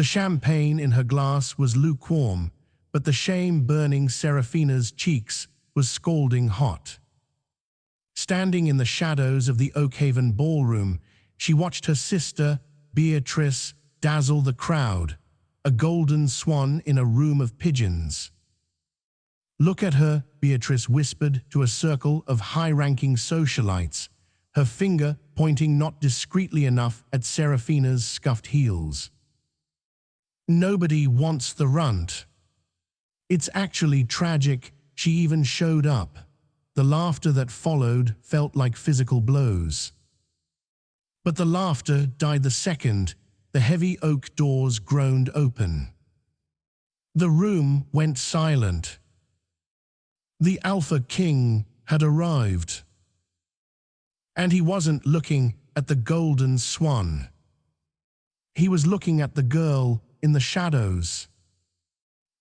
The champagne in her glass was lukewarm, but the shame burning Seraphina's cheeks was scalding hot. Standing in the shadows of the Oakhaven ballroom, she watched her sister, Beatrice, dazzle the crowd, a golden swan in a room of pigeons. "Look at her," Beatrice whispered to a circle of high-ranking socialites, her finger pointing not discreetly enough at Seraphina's scuffed heels. "Nobody wants the runt. It's actually tragic she even showed up." The laughter that followed felt like physical blows. But the laughter died the second the heavy oak doors groaned open. The room went silent. The Alpha King had arrived. And he wasn't looking at the golden swan. He was looking at the girl in the shadows.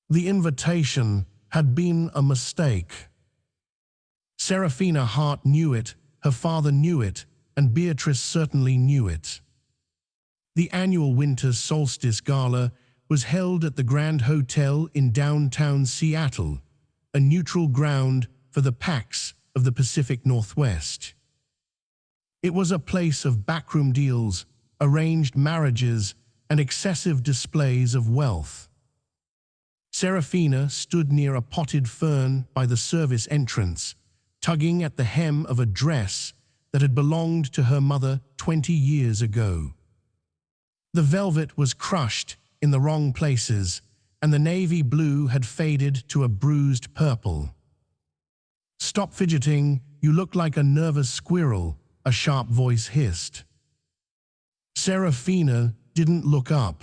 The invitation had been a mistake. Seraphina Hart knew it, her father knew it, and Beatrice certainly knew it. The annual winter solstice gala was held at the Grand Hotel in downtown Seattle, a neutral ground for the PAX of the Pacific Northwest. It was a place of backroom deals, arranged marriages, and excessive displays of wealth. Seraphina stood near a potted fern by the service entrance, tugging at the hem of a dress that had belonged to her mother 20 years ago. The velvet was crushed in the wrong places, and the navy blue had faded to a bruised purple. "Stop fidgeting, you look like a nervous squirrel," a sharp voice hissed. Seraphina didn't look up.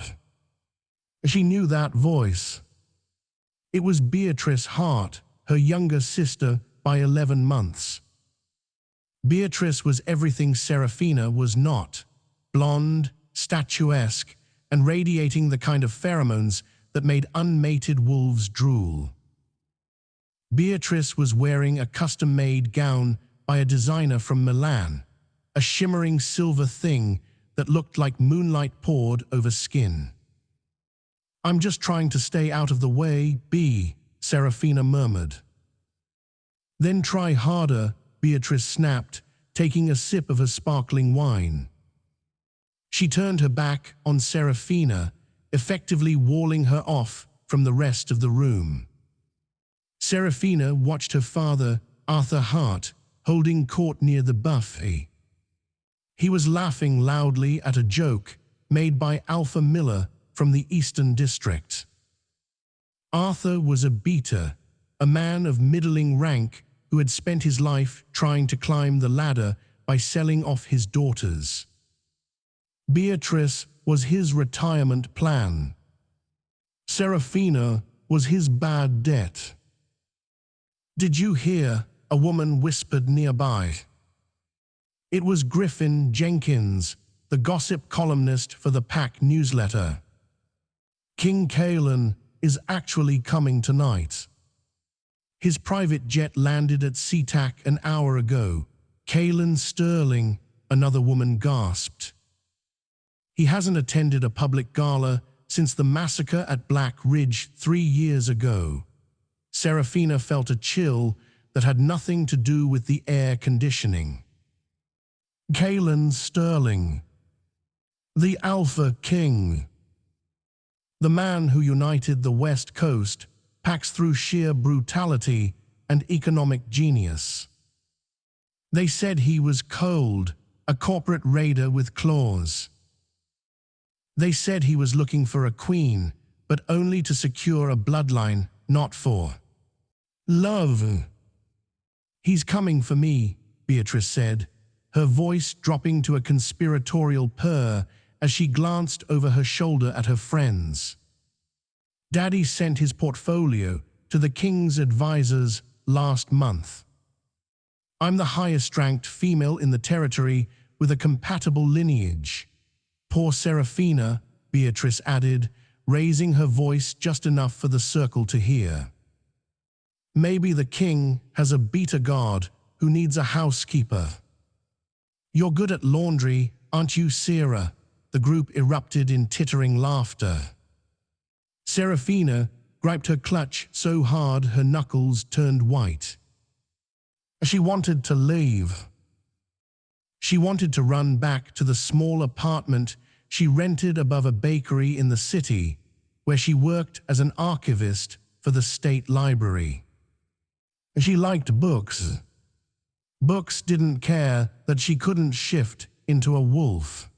She knew that voice. It was Beatrice Hart, her younger sister by 11 months. Beatrice was everything Seraphina was not: blonde, statuesque, and radiating the kind of pheromones that made unmated wolves drool. Beatrice was wearing a custom-made gown by a designer from Milan, a shimmering silver thing that looked like moonlight poured over skin. "I'm just trying to stay out of the way, Seraphina murmured. "Then try harder," Beatrice snapped, taking a sip of her sparkling wine. She turned her back on Seraphina, effectively walling her off from the rest of the room. Seraphina watched her father, Arthur Hart, holding court near the buffet. He was laughing loudly at a joke made by Alpha Miller from the Eastern District. Arthur was a beater, a man of middling rank who had spent his life trying to climb the ladder by selling off his daughters. Beatrice was his retirement plan. Seraphina was his bad debt. "Did you hear?" a woman whispered nearby. It was Griffin Jenkins, the gossip columnist for the PAC newsletter. "King Kalen is actually coming tonight. His private jet landed at SeaTac an hour ago." "Kalen Sterling," another woman gasped. "He hasn't attended a public gala since the massacre at Black Ridge 3 years ago." Seraphina felt a chill that had nothing to do with the air conditioning. Kalen Sterling, the Alpha King, the man who united the West Coast, PAX through sheer brutality and economic genius. They said he was cold, a corporate raider with claws. They said he was looking for a queen, but only to secure a bloodline, not for love. "He's coming for me," Beatrice said, her voice dropping to a conspiratorial purr as she glanced over her shoulder at her friends. "Daddy sent his portfolio to the king's advisors last month. I'm the highest-ranked female in the territory with a compatible lineage." "Poor Seraphina," Beatrice added, raising her voice just enough for the circle to hear. "Maybe the king has a beta guard who needs a housekeeper." "You're good at laundry, aren't you, Sarah?" The group erupted in tittering laughter. Seraphina gripped her clutch so hard her knuckles turned white. She wanted to leave. She wanted to run back to the small apartment she rented above a bakery in the city, where she worked as an archivist for the state library. She liked books. Books didn't care that she couldn't shift into a wolf.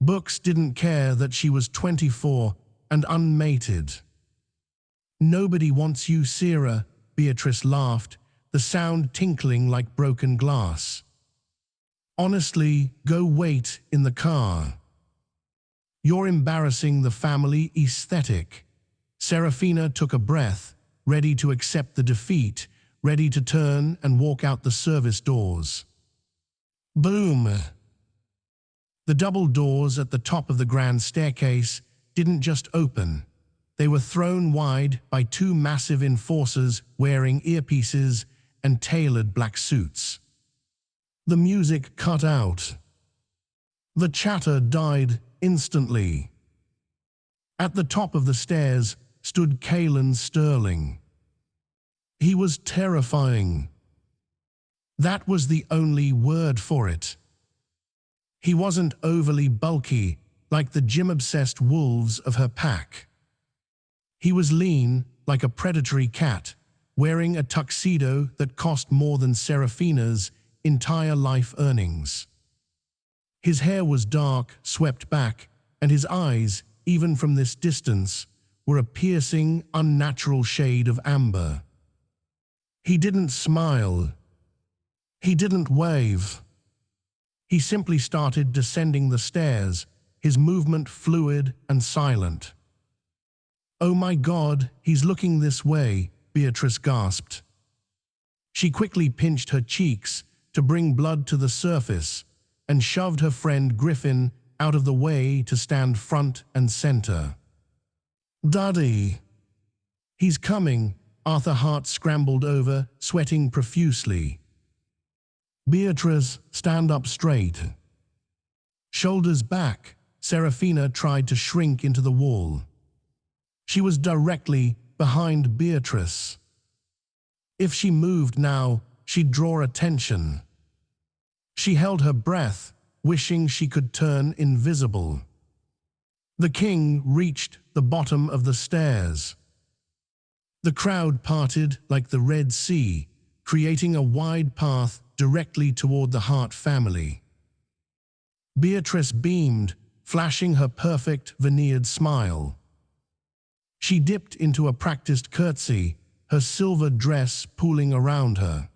Books didn't care that she was 24 and unmated. "Nobody wants you, Sarah," Beatrice laughed, the sound tinkling like broken glass. "Honestly, go wait in the car. You're embarrassing the family aesthetic." Seraphina took a breath, ready to accept the defeat, ready to turn and walk out the service doors. Boom! The double doors at the top of the grand staircase didn't just open. They were thrown wide by two massive enforcers wearing earpieces and tailored black suits. The music cut out. The chatter died instantly. At the top of the stairs stood Kalen Sterling. He was terrifying. That was the only word for it. He wasn't overly bulky like the gym-obsessed wolves of her pack. He was lean like a predatory cat, wearing a tuxedo that cost more than Seraphina's entire life earnings. His hair was dark, swept back, and his eyes, even from this distance, were a piercing, unnatural shade of amber. He didn't smile. He didn't wave. He simply started descending the stairs, his movement fluid and silent. "Oh my God, he's looking this way," Beatrice gasped. She quickly pinched her cheeks to bring blood to the surface and shoved her friend Griffin out of the way to stand front and center. "Daddy!" "He's coming," Arthur Hart scrambled over, sweating profusely. "Beatrice, stand up straight." Shoulders back, Seraphina tried to shrink into the wall. She was directly behind Beatrice. If she moved now, she'd draw attention. She held her breath, wishing she could turn invisible. The king reached the bottom of the stairs. The crowd parted like the Red Sea, creating a wide path directly toward the Hart family. Beatrice beamed, flashing her perfect veneered smile. She dipped into a practiced curtsy, her silver dress pooling around her.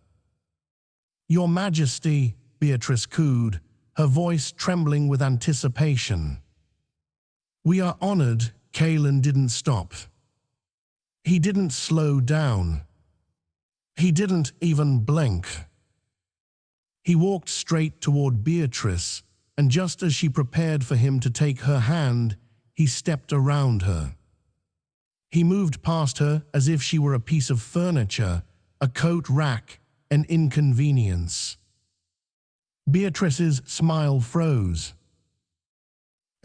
"Your Majesty," Beatrice cooed, her voice trembling with anticipation. "We are honored." Kalen didn't stop. He didn't slow down. He didn't even blink. He walked straight toward Beatrice, and just as she prepared for him to take her hand, he stepped around her. He moved past her as if she were a piece of furniture, a coat rack, an inconvenience. Beatrice's smile froze.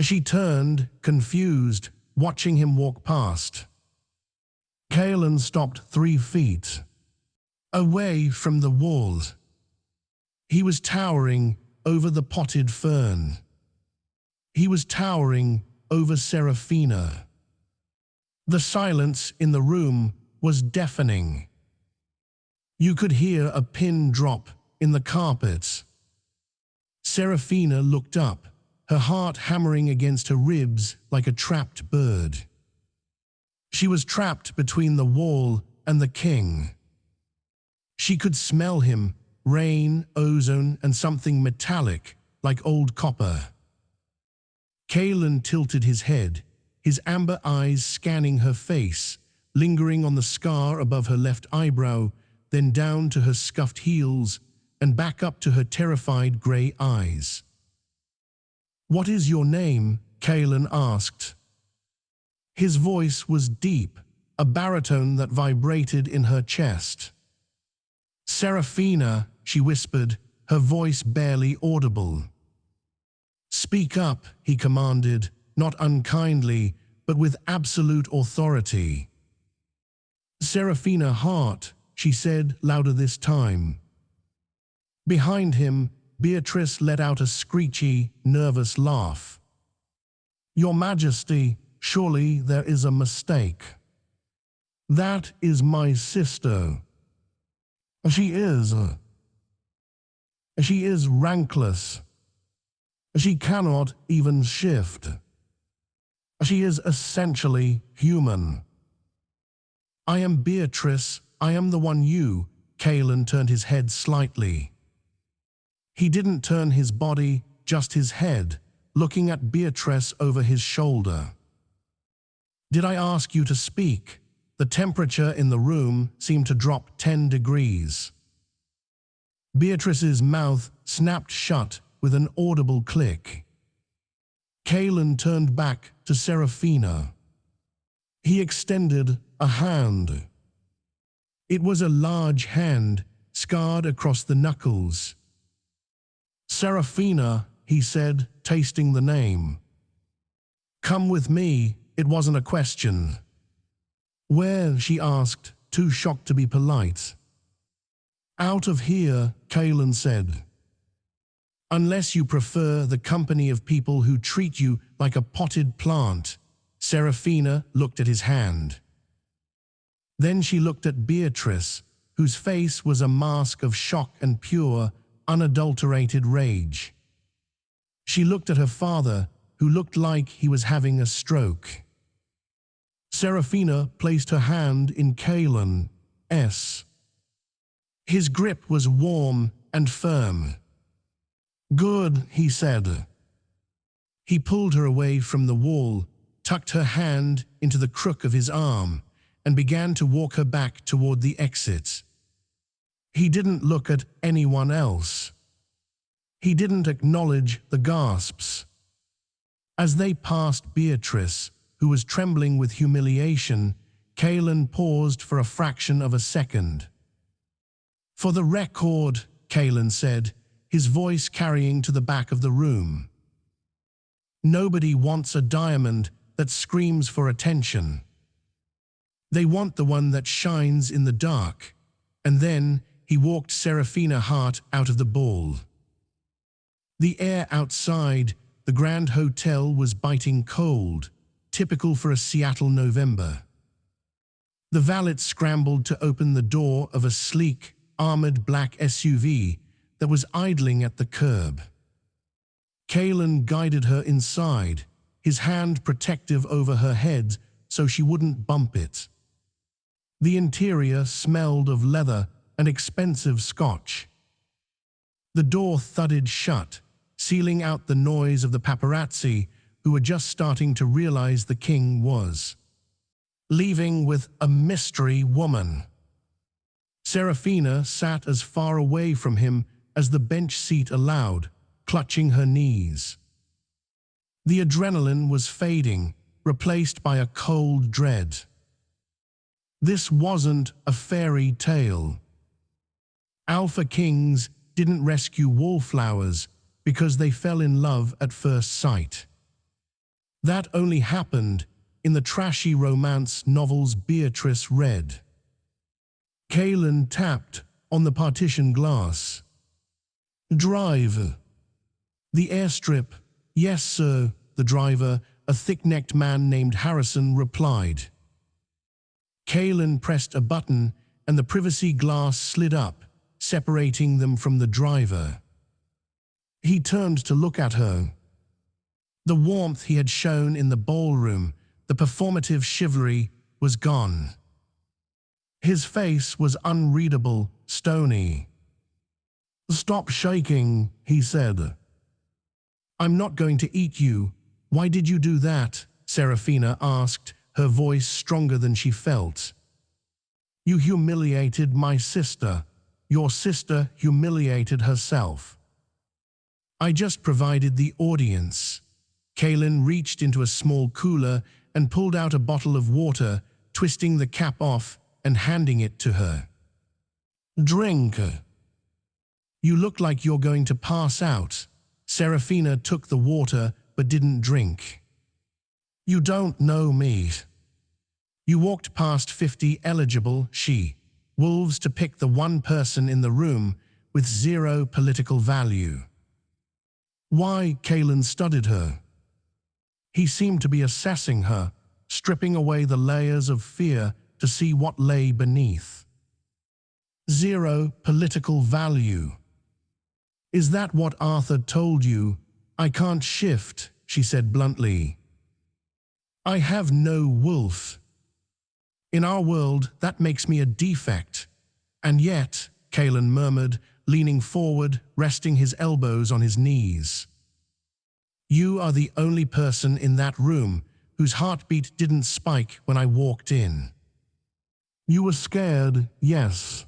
She turned, confused, watching him walk past. Kalen stopped 3 feet away from the wall. He was towering over the potted fern. He was towering over Seraphina. The silence in the room was deafening. You could hear a pin drop in the carpet. Seraphina looked up, her heart hammering against her ribs like a trapped bird. She was trapped between the wall and the king. She could smell him, rain, ozone, and something metallic like old copper. Kalen tilted his head, his amber eyes scanning her face, lingering on the scar above her left eyebrow, then down to her scuffed heels and back up to her terrified gray eyes. "What is your name?" Kalen asked. His voice was deep, a baritone that vibrated in her chest. "Seraphina," she whispered, her voice barely audible. "Speak up," he commanded, not unkindly, but with absolute authority. "Seraphina heart," she said louder this time. Behind him, Beatrice let out a screechy, nervous laugh. "Your Majesty, surely there is a mistake. That is my sister. She is rankless. She cannot even shift. She is essentially human. I am Beatrice, I am the one you." Kalen turned his head slightly. He didn't turn his body, just his head, looking at Beatrice over his shoulder. "Did I ask you to speak?" The temperature in the room seemed to drop 10 degrees. Beatrice's mouth snapped shut with an audible click. Kalen turned back to Seraphina. He extended a hand. It was a large hand, scarred across the knuckles. "Seraphina," he said, tasting the name. "Come with me." It wasn't a question. "Where?" she asked, too shocked to be polite. "Out of here," Kalen said. "Unless you prefer the company of people who treat you like a potted plant." Seraphina looked at his hand. Then she looked at Beatrice, whose face was a mask of shock and pure, unadulterated rage. She looked at her father, who looked like he was having a stroke. Seraphina placed her hand in Kalen's. His grip was warm and firm. "Good," he said. He pulled her away from the wall, tucked her hand into the crook of his arm, and began to walk her back toward the exit. He didn't look at anyone else. He didn't acknowledge the gasps. As they passed Beatrice, who was trembling with humiliation, Kalen paused for a fraction of a second. "For the record," Kalen said, his voice carrying to the back of the room. "Nobody wants a diamond that screams for attention. They want the one that shines in the dark." And then he walked Seraphina Hart out of the ball. The air outside the Grand Hotel was biting cold, typical for a Seattle November. The valet scrambled to open the door of a sleek, armored black SUV that was idling at the curb. Kalen guided her inside, his hand protective over her head so she wouldn't bump it. The interior smelled of leather and expensive scotch. The door thudded shut, sealing out the noise of the paparazzi who were just starting to realize the king was leaving with a mystery woman. Seraphina sat as far away from him as the bench seat allowed, clutching her knees. The adrenaline was fading, replaced by a cold dread. This wasn't a fairy tale. Alpha kings didn't rescue wallflowers because they fell in love at first sight. That only happened in the trashy romance novels Beatrice read. Kalen tapped on the partition glass. "Drive." "The airstrip." "Yes, sir," the driver, a thick-necked man named Harrison, replied. Kalen pressed a button and the privacy glass slid up, separating them from the driver. He turned to look at her. The warmth he had shown in the ballroom, the performative chivalry, was gone. His face was unreadable, stony. "Stop shaking," he said. "I'm not going to eat you." "Why did you do that?" Seraphina asked, her voice stronger than she felt. "You humiliated my sister. Your sister humiliated herself." "I just provided the audience." Kalen reached into a small cooler and pulled out a bottle of water, twisting the cap off and handing it to her. "Drink." "You look like you're going to pass out." Seraphina took the water but didn't drink. You don't know me. You walked past 50 eligible wolves to pick the one person in the room with zero political value. Why? Kalen studied her. He seemed to be assessing her, stripping away the layers of fear to see what lay beneath. Zero political value. Is that what Arthur told you? I can't shift, she said bluntly. I have no wolf. In our world, that makes me a defect. And yet, Kalen murmured, leaning forward, resting his elbows on his knees. You are the only person in that room whose heartbeat didn't spike when I walked in. You were scared, yes.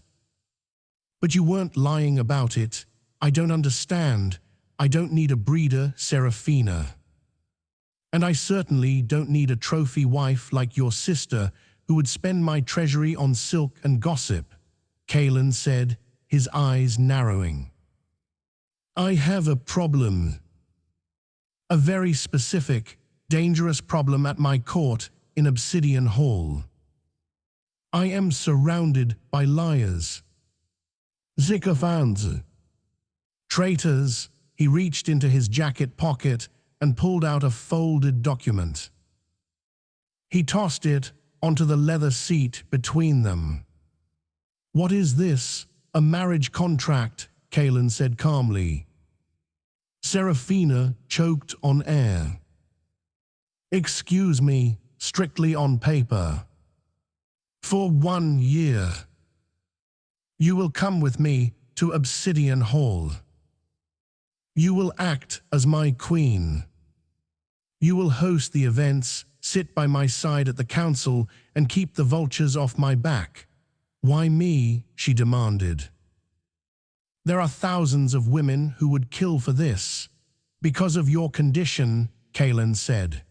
But you weren't lying about it. I don't understand. I don't need a breeder, Seraphina. And I certainly don't need a trophy wife like your sister who would spend my treasury on silk and gossip, Kalen said, his eyes narrowing. I have a problem. A very specific, dangerous problem at my court in Obsidian Hall. I am surrounded by liars. Sycophants. Traitors. He reached into his jacket pocket and pulled out a folded document. He tossed it onto the leather seat between them. What is this? A marriage contract, Kalen said calmly. Seraphina choked on air. Excuse me, strictly on paper. For 1 year. You will come with me to Obsidian Hall. You will act as my queen. You will host the events, sit by my side at the council, and keep the vultures off my back. Why me? She demanded. There are thousands of women who would kill for this. Because of your condition, Kalen said.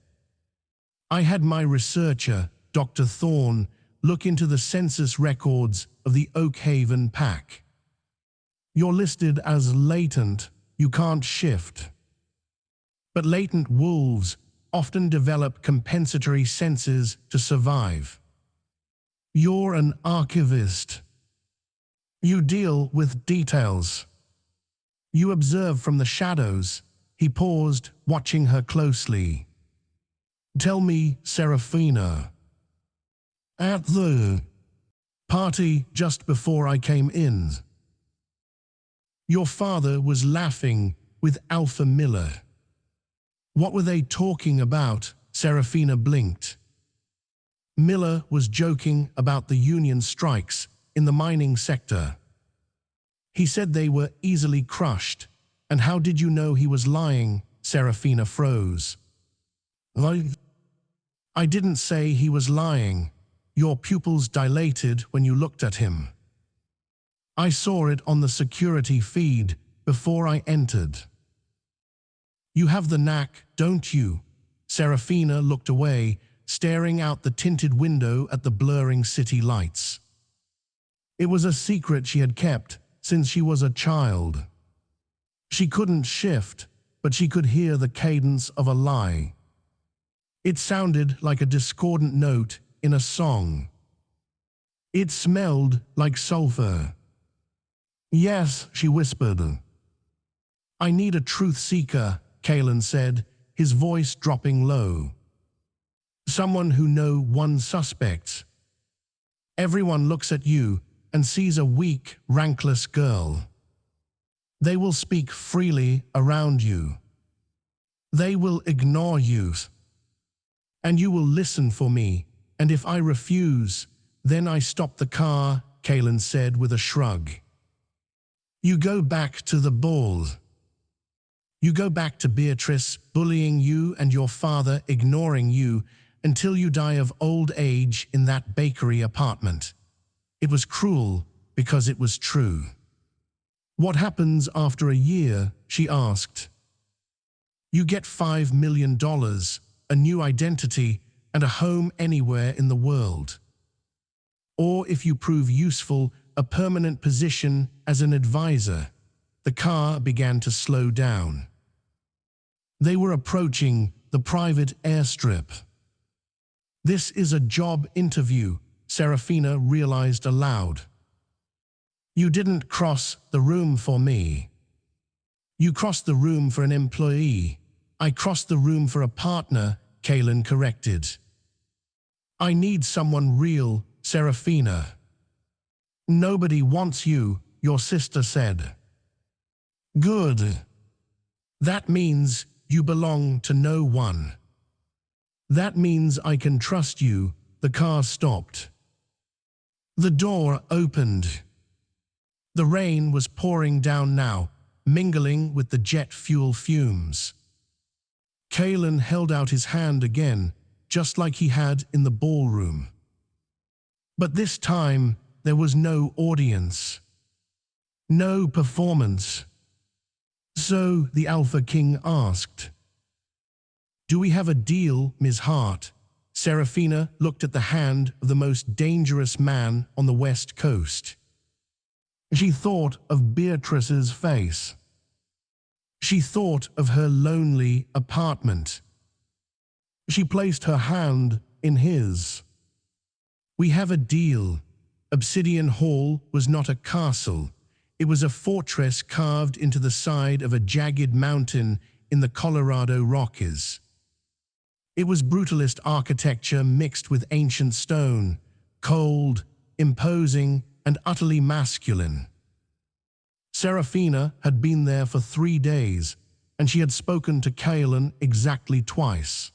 I had my researcher, Dr. Thorne, look into the census records of the Oakhaven pack. You're listed as latent. You can't shift. But latent wolves often develop compensatory senses to survive. You're an archivist. You deal with details. You observe from the shadows. He paused, watching her closely. Tell me, Seraphina. At the party just before I came in, your father was laughing with Alpha Miller. What were they talking about? Seraphina blinked. Miller was joking about the union strikes in the mining sector. He said they were easily crushed. And how did you know he was lying? Seraphina froze. I didn't say he was lying. Your pupils dilated when you looked at him. I saw it on the security feed before I entered. You have the knack, don't you? Seraphina looked away, staring out the tinted window at the blurring city lights. It was a secret she had kept since she was a child. She couldn't shift, but she could hear the cadence of a lie. It sounded like a discordant note in a song. It smelled like sulfur. Yes, she whispered. I need a truth seeker, Kalen said, his voice dropping low. Someone who knows one suspect. Everyone looks at you and sees a weak, rankless girl. They will speak freely around you. They will ignore you. And you will listen for me, and if I refuse, then I stop the car, Kalen said with a shrug. You go back to the ball. You go back to Beatrice bullying you and your father ignoring you until you die of old age in that bakery apartment. It was cruel because it was true. What happens after a year? She asked. You get $5 million, a new identity, and a home anywhere in the world. Or if you prove useful, a permanent position as an advisor. The car began to slow down. They were approaching the private airstrip. This is a job interview, Seraphina realized aloud. You didn't cross the room for me. You crossed the room for an employee. I crossed the room for a partner, Kaelin corrected. I need someone real, Seraphina. Nobody wants you, your sister said. Good. That means you belong to no one. That means I can trust you. The car stopped. The door opened. The rain was pouring down now, mingling with the jet fuel fumes. Kaelin held out his hand again, just like he had in the ballroom. But this time, there was no audience. No performance. So the Alpha King asked, "Do we have a deal, Ms. Hart?" Seraphina looked at the hand of the most dangerous man on the West Coast. She thought of Beatrice's face. She thought of her lonely apartment. She placed her hand in his. "We have a deal." Obsidian Hall was not a castle. It was a fortress carved into the side of a jagged mountain in the Colorado Rockies. It was brutalist architecture mixed with ancient stone, cold, imposing, and utterly masculine. Seraphina had been there for 3 days, and she had spoken to Kaelin exactly twice.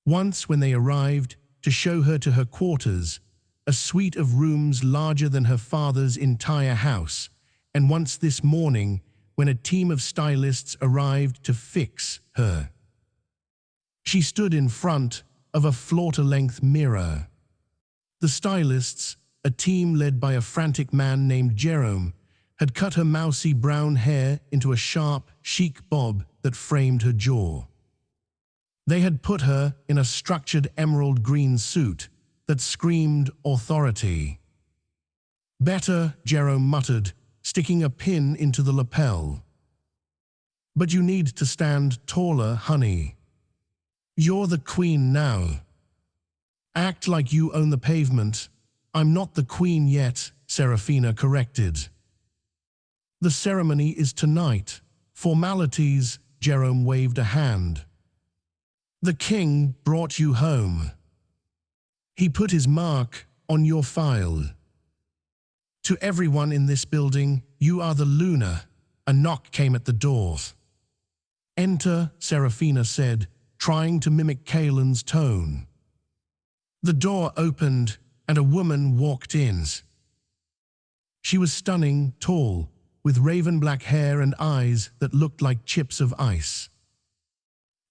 Once when they arrived to show her to her quarters, a suite of rooms larger than her father's entire house, and once this morning when a team of stylists arrived to fix her. She stood in front of a floor-to-length mirror. The stylists, a team led by a frantic man named Jerome, had cut her mousy brown hair into a sharp, chic bob that framed her jaw. They had put her in a structured emerald green suit that screamed authority. "Better," Jerome muttered, sticking a pin into the lapel. "But you need to stand taller, honey. You're the queen now. Act like you own the pavement." "I'm not the queen yet," Seraphina corrected. "The ceremony is tonight. Formalities," Jerome waved a hand. "The king brought you home. He put his mark on your file. To everyone in this building, you are the Luna." A knock came at the door. "Enter," Seraphina said, trying to mimic Kaelin's tone. The door opened, and a woman walked in. She was stunning, tall, with raven-black hair and eyes that looked like chips of ice.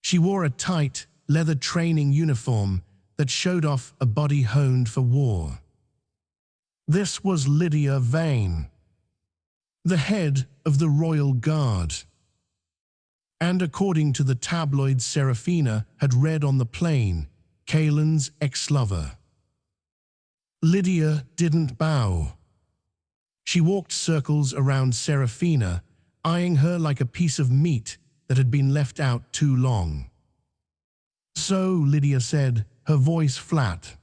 She wore a tight, leather training uniform that showed off a body honed for war. This was Lydia Vane, the head of the Royal Guard. And according to the tabloids Seraphina had read on the plane, Kaelin's ex-lover. Lydia didn't bow. She walked circles around Seraphina, eyeing her like a piece of meat that had been left out too long. "So," Lydia said, her voice flat.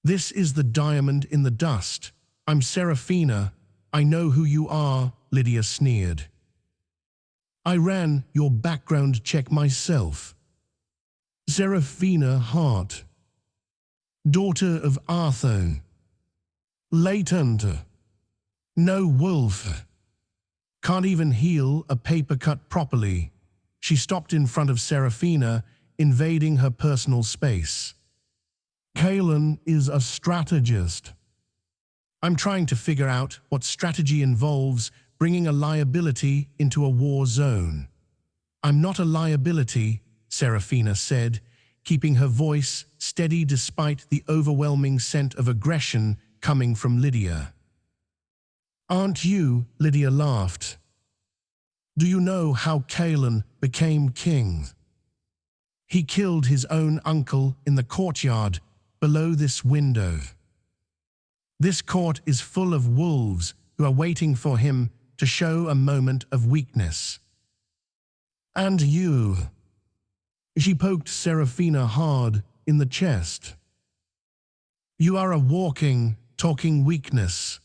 "This is the diamond in the dust. I'm Seraphina. I know who you are," Lydia sneered. "I ran your background check myself. Seraphina Hart, daughter of Arthur. Latent. No wolf. Can't even heal a paper cut properly." She stopped in front of Seraphina, invading her personal space. "Kaelin is a strategist. I'm trying to figure out what strategy involves bringing a liability into a war zone." "I'm not a liability," Seraphina said, keeping her voice steady despite the overwhelming scent of aggression coming from Lydia. "Aren't you?" Lydia laughed. "Do you know how Kaelin became king? He killed his own uncle in the courtyard below this window. This court is full of wolves who are waiting for him to show a moment of weakness. And you." She poked Seraphina hard, in the chest. You are a walking, talking weakness.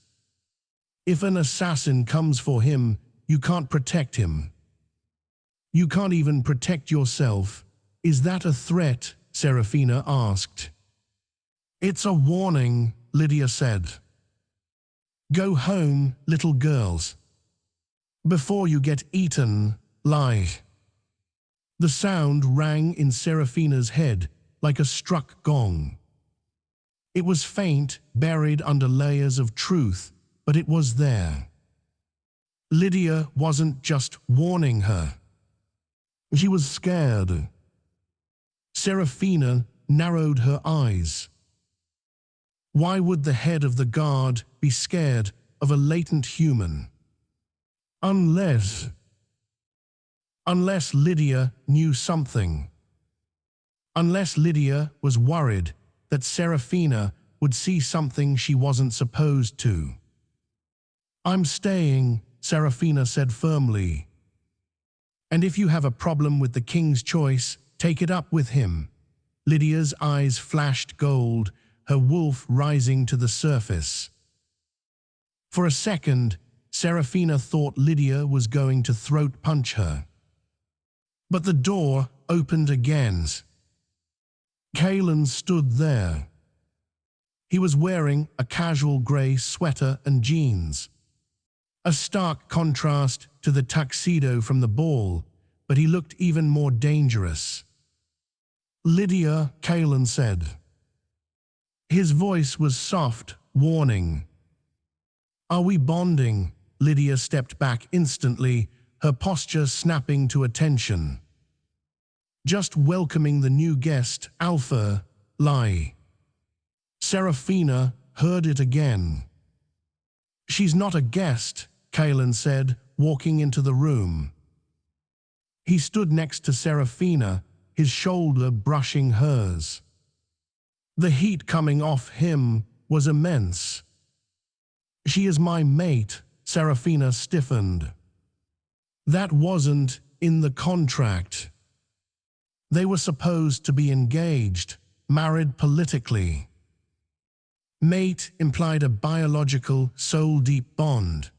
If an assassin comes for him, you can't protect him. You can't even protect yourself. Is that a threat? Seraphina asked. It's a warning, Lydia said. Go home, little girls. Before you get eaten, lie. The sound rang in Seraphina's head like a struck gong. It was faint, buried under layers of truth, but it was there. Lydia wasn't just warning her. She was scared. Seraphina narrowed her eyes. Why would the head of the guard be scared of a latent human? Unless Lydia knew something. Unless Lydia was worried that Seraphina would see something she wasn't supposed to. I'm staying, Seraphina said firmly. And if you have a problem with the king's choice, take it up with him. Lydia's eyes flashed gold, her wolf rising to the surface. For a second, Seraphina thought Lydia was going to throat punch her. But the door opened again. Kalen stood there. He was wearing a casual grey sweater and jeans. A stark contrast to the tuxedo from the ball, but he looked even more dangerous. Lydia, Kalen said. His voice was soft, warning. Are we bonding? Lydia stepped back instantly, her posture snapping to attention. Just welcoming the new guest, Alpha, lie. Seraphina heard it again. She's not a guest, Kalen said, walking into the room. He stood next to Seraphina, his shoulder brushing hers. The heat coming off him was immense. She is my mate, Seraphina stiffened. That wasn't in the contract. They were supposed to be engaged, married politically. Mate implied a biological, soul-deep bond.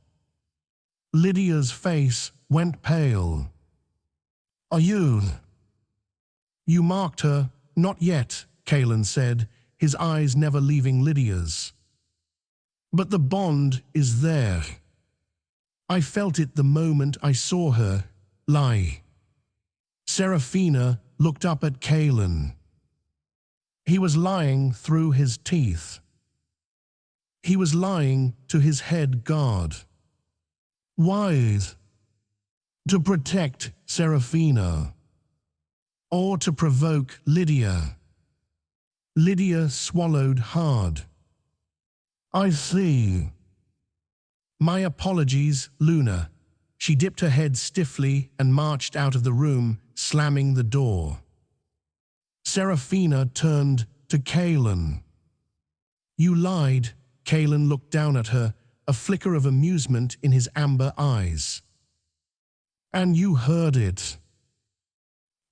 Lydia's face went pale. Are you? You marked her, not yet, Kalen said, his eyes never leaving Lydia's. But the bond is there. I felt it the moment I saw her lie. Seraphina looked up at Kalen. He was lying through his teeth. He was lying to his head guard. Why? To protect Seraphina. Or to provoke Lydia. Lydia swallowed hard. I see. My apologies, Luna. She dipped her head stiffly and marched out of the room, slamming the door. Seraphina turned to Kalen. You lied. Kalen looked down at her, a flicker of amusement in his amber eyes. And you heard it.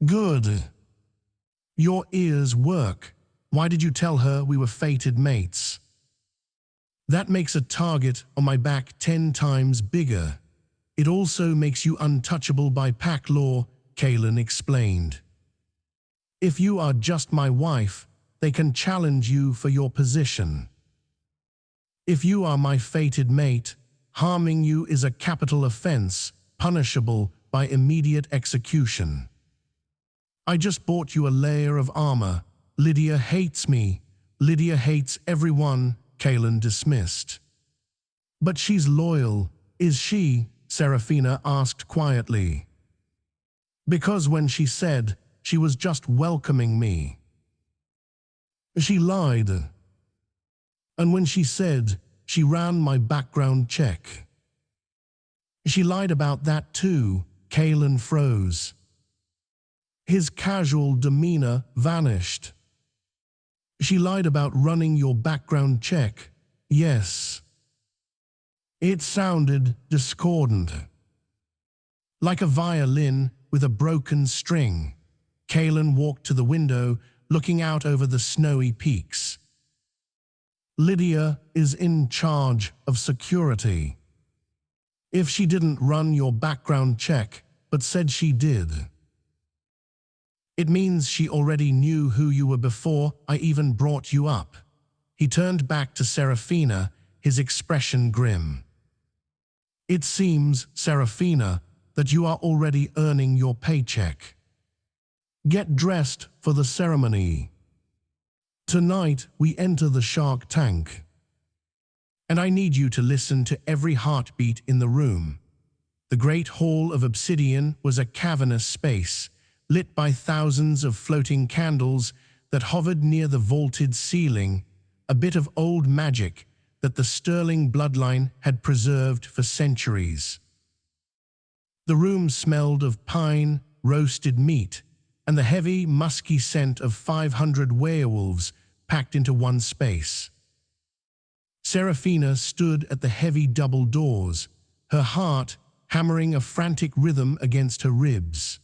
Good. Your ears work. Why did you tell her we were fated mates? That makes a target on my back 10 times bigger. It also makes you untouchable by pack law, Kalen explained. If you are just my wife, they can challenge you for your position. If you are my fated mate, harming you is a capital offense, punishable by immediate execution. I just bought you a layer of armor. Lydia hates me. Lydia hates everyone, Kalen dismissed. But she's loyal, is she? Seraphina asked quietly. Because when she said she was just welcoming me. She lied. And when she said she ran my background check. She lied about that too, Kalen froze. His casual demeanor vanished. She lied about running your background check, yes. It sounded discordant. Like a violin with a broken string. Kalen walked to the window, looking out over the snowy peaks. Lydia is in charge of security. If she didn't run your background check, but said she did, it means she already knew who you were before I even brought you up. He turned back to Seraphina, his expression grim. It seems, Seraphina, that you are already earning your paycheck. Get dressed for the ceremony. Tonight we enter the shark tank. And I need you to listen to every heartbeat in the room. The great hall of obsidian was a cavernous space, lit by thousands of floating candles that hovered near the vaulted ceiling, a bit of old magic that the sterling bloodline had preserved for centuries. The room smelled of pine, roasted meat, and the heavy, musky scent of 500 werewolves packed into one space. Seraphina stood at the heavy double doors, her heart hammering a frantic rhythm against her ribs.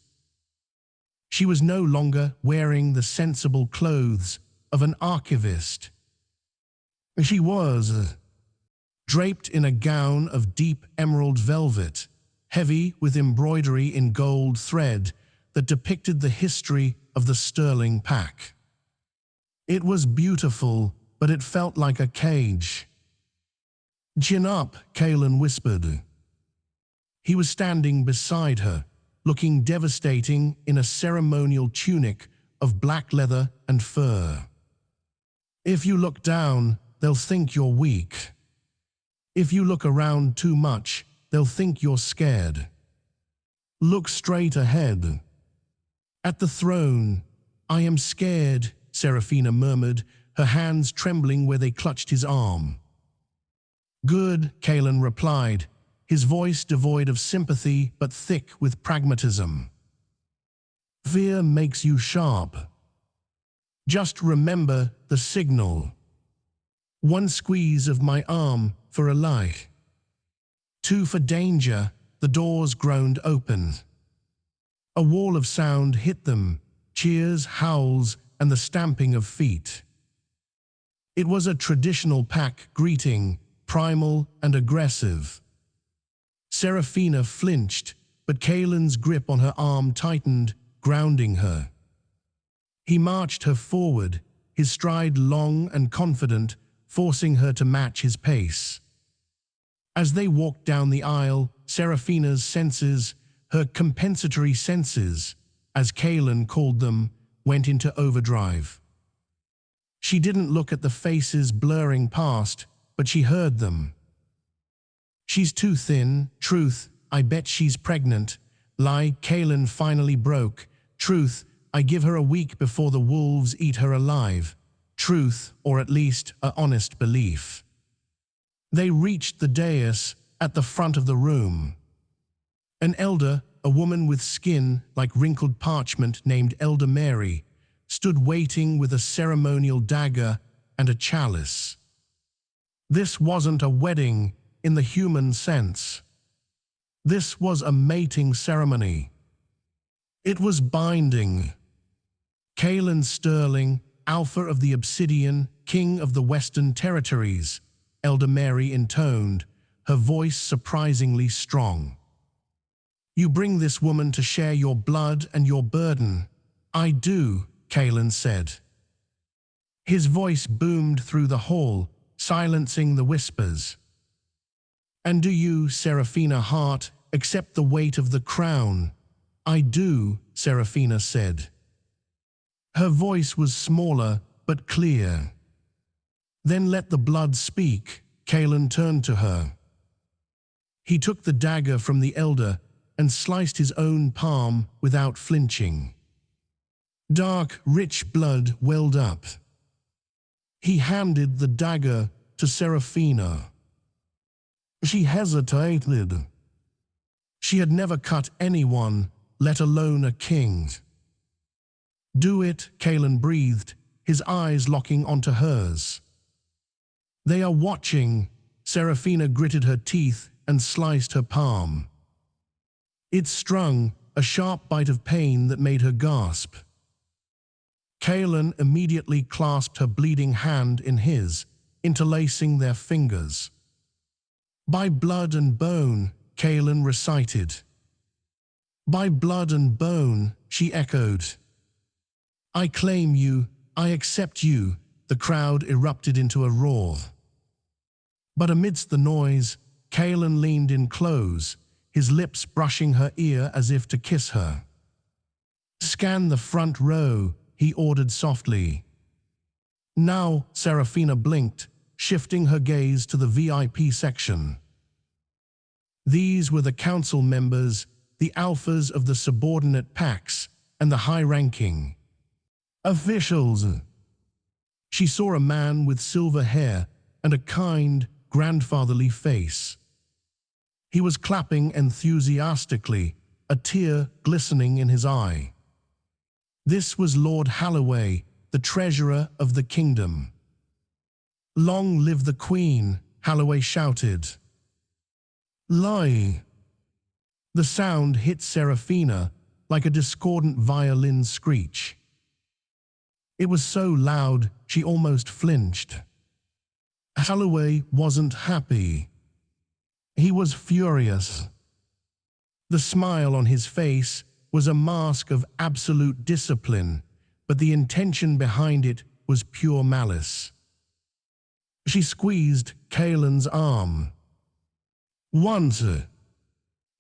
She was no longer wearing the sensible clothes of an archivist. She was draped in a gown of deep emerald velvet, heavy with embroidery in gold thread that depicted the history of the sterling pack. It was beautiful, but it felt like a cage. "Chin up," Kaelin whispered. He was standing beside her, looking devastating in a ceremonial tunic of black leather and fur. "If you look down, they'll think you're weak. If you look around too much, they'll think you're scared. Look straight ahead. At the throne, I am scared," Seraphina murmured, her hands trembling where they clutched his arm. "Good," Kaelin replied, his voice devoid of sympathy but thick with pragmatism. "Fear makes you sharp. Just remember the signal. One squeeze of my arm for a light. Two for danger." The doors groaned open. A wall of sound hit them, cheers, howls, and the stamping of feet. It was a traditional pack greeting, primal and aggressive. Seraphina flinched, but Kaelin's grip on her arm tightened, grounding her. He marched her forward, his stride long and confident, forcing her to match his pace. As they walked down the aisle, Seraphina's senses, her compensatory senses, as Kaelin called them, went into overdrive. She didn't look at the faces blurring past, but she heard them. "She's too thin. Truth, I bet she's pregnant. Lie, Kaelin finally broke. Truth, I give her a week before the wolves eat her alive. Truth, or at least a honest belief." They reached the dais at the front of the room. An elder, a woman with skin like wrinkled parchment named Elder Mary, stood waiting with a ceremonial dagger and a chalice. This wasn't a wedding in the human sense. This was a mating ceremony. It was binding. Kaelin Sterling, Alpha of the Obsidian, King of the Western Territories, Elder Mary intoned, her voice surprisingly strong. "You bring this woman to share your blood and your burden." "I do," Kaelin said. His voice boomed through the hall, silencing the whispers. "And do you, Seraphina Hart, accept the weight of the crown?" "I do," Seraphina said. Her voice was smaller but clear. "Then let the blood speak." Kaelin turned to her. He took the dagger from the elder and sliced his own palm without flinching. Dark, rich blood welled up. He handed the dagger to Seraphina. She hesitated. She had never cut anyone, let alone a king. "Do it," Kaelin breathed, his eyes locking onto hers. "They are watching." Seraphina gritted her teeth and sliced her palm. It strung, a sharp bite of pain that made her gasp. Kaelin immediately clasped her bleeding hand in his, interlacing their fingers. "By blood and bone," Kaelin recited. "By blood and bone," she echoed. "I claim you, I accept you," the crowd erupted into a roar. But amidst the noise, Kaelin leaned in close, his lips brushing her ear as if to kiss her. "Scan the front row," he ordered softly. Now Seraphina blinked, shifting her gaze to the VIP section. These were the council members, the alphas of the subordinate packs, and the high-ranking officials. She saw a man with silver hair and a kind, grandfatherly face. He was clapping enthusiastically, a tear glistening in his eye. This was Lord Holloway, the treasurer of the kingdom. "Long live the Queen," Holloway shouted. "Lie." The sound hit Seraphina like a discordant violin screech. It was so loud she almost flinched. Holloway wasn't happy. He was furious. The smile on his face was a mask of absolute discipline, but the intention behind it was pure malice. She squeezed Kaelin's arm. "Once."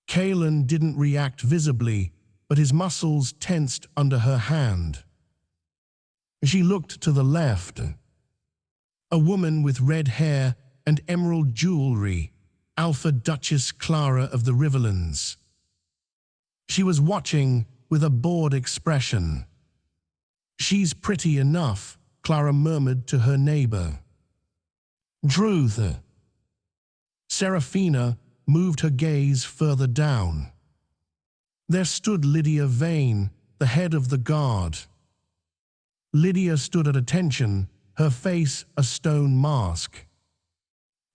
Kaelin didn't react visibly, but his muscles tensed under her hand. She looked to the left. A woman with red hair and emerald jewelry, Alpha Duchess Clara of the Riverlands. She was watching with a bored expression. "She's pretty enough," Clara murmured to her neighbor. "Truth." Seraphina moved her gaze further down. There stood Lydia Vane, the head of the guard. Lydia stood at attention, her face a stone mask.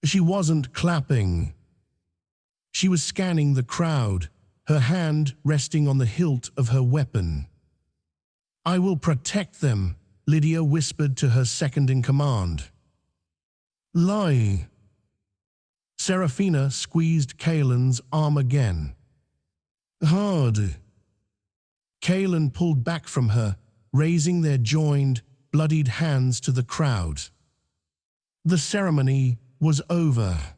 She wasn't clapping. She was scanning the crowd, her hand resting on the hilt of her weapon. "I will protect them," Lydia whispered to her second-in-command. "Lie." Seraphina squeezed Kaelin's arm again. "Hard." Kaelin pulled back from her, raising their joined, bloodied hands to the crowd. The ceremony was over.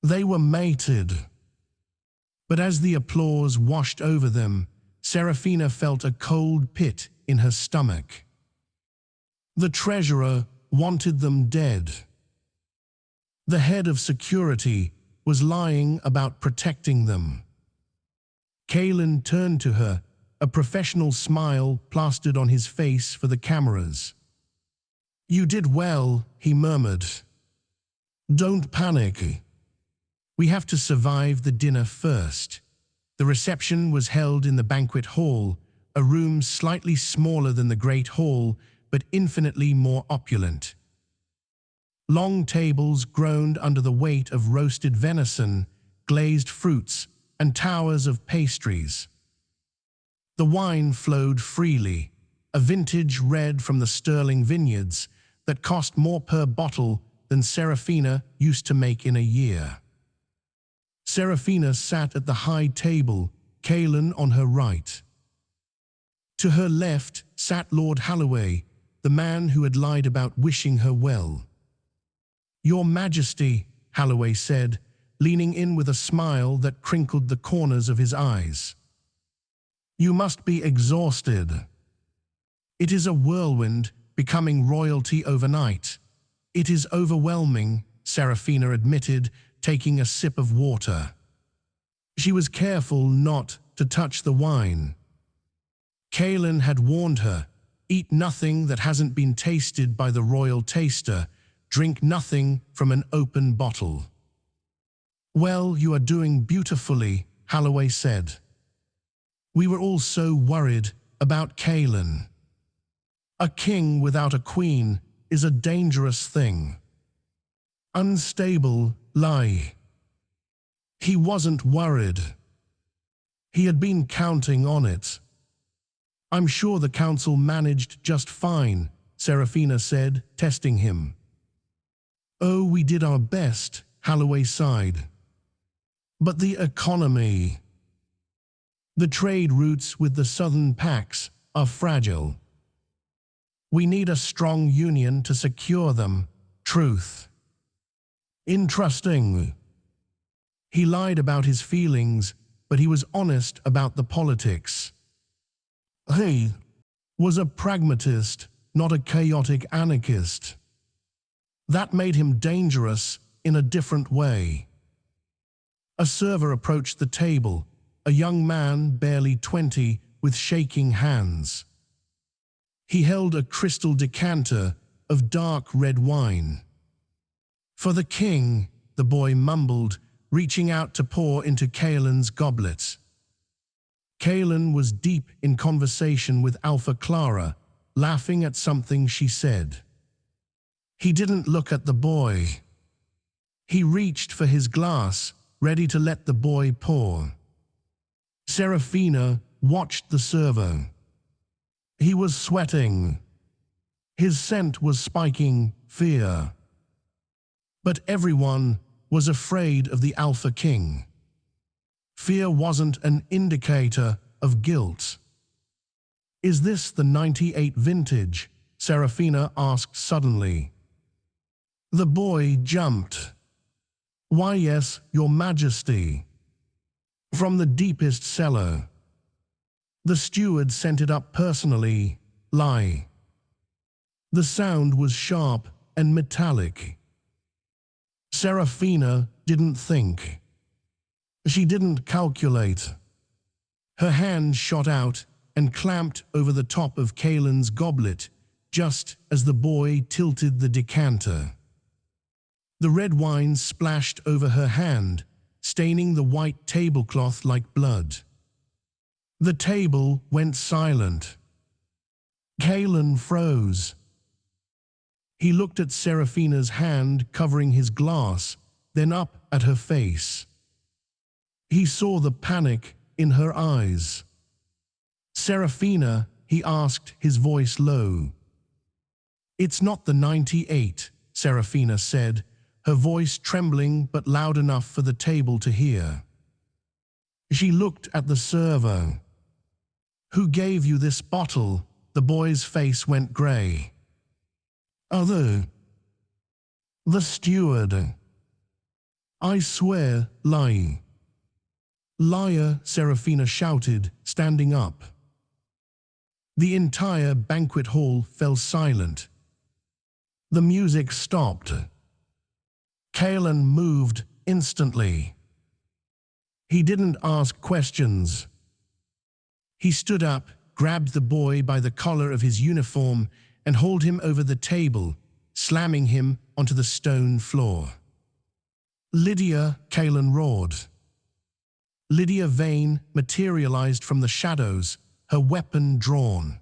They were mated. But as the applause washed over them, Seraphina felt a cold pit in her stomach. The treasurer wanted them dead. The head of security was lying about protecting them. Kaelin turned to her, a professional smile plastered on his face for the cameras. "You did well," he murmured. "Don't panic. We have to survive the dinner first." The reception was held in the banquet hall, a room slightly smaller than the Great Hall, but infinitely more opulent. Long tables groaned under the weight of roasted venison, glazed fruits, and towers of pastries. The wine flowed freely, a vintage red from the Sterling vineyards that cost more per bottle than Seraphina used to make in a year. Seraphina sat at the high table, Kaelin on her right. To her left sat Lord Holloway, the man who had lied about wishing her well. "Your Majesty," Holloway said, leaning in with a smile that crinkled the corners of his eyes. "You must be exhausted. It is a whirlwind, becoming royalty overnight." "It is overwhelming," Seraphina admitted, taking a sip of water. She was careful not to touch the wine. Kaelin had warned her, "Eat nothing that hasn't been tasted by the royal taster, drink nothing from an open bottle." "Well, you are doing beautifully," Holloway said. "We were all so worried about Kaelin. A king without a queen is a dangerous thing. Unstable, lie." He wasn't worried. He had been counting on it. I'm sure the council managed just fine, Seraphina said, testing him. Oh, we did our best, Holloway sighed. But the economy. The trade routes with the southern pacts are fragile. We need a strong union to secure them. Truth. Interesting. He lied about his feelings, but he was honest about the politics. He was a pragmatist, not a chaotic anarchist. That made him dangerous in a different way. A server approached the table, a young man barely 20 with shaking hands. He held a crystal decanter of dark red wine. For the king, the boy mumbled, reaching out to pour into Kaelin's goblet. Kaelin was deep in conversation with Alpha Clara, laughing at something she said. He didn't look at the boy. He reached for his glass, ready to let the boy pour. Seraphina watched the server. He was sweating. His scent was spiking fear. But everyone was afraid of the Alpha King. Fear wasn't an indicator of guilt. Is this the 98 vintage? Seraphina asked suddenly. The boy jumped. Why, yes, Your Majesty. From the deepest cellar. The steward sent it up personally. Lie. The sound was sharp and metallic. Seraphina didn't think. She didn't calculate. Her hand shot out and clamped over the top of Kaelin's goblet, just as the boy tilted the decanter. The red wine splashed over her hand, staining the white tablecloth like blood. The table went silent. Kaelin froze. He looked at Seraphina's hand covering his glass, then up at her face. He saw the panic in her eyes. Seraphina, he asked, his voice low. It's not the 98, Seraphina said, her voice trembling but loud enough for the table to hear. She looked at the server. Who gave you this bottle? The boy's face went grey. The steward. I swear, lie. Liar, Seraphina shouted, standing up. The entire banquet hall fell silent. The music stopped. Kaelin moved instantly. He didn't ask questions. He stood up, grabbed the boy by the collar of his uniform, and hauled him over the table, slamming him onto the stone floor. Lydia, Kaelin roared. Lydia Vane materialized from the shadows, her weapon drawn.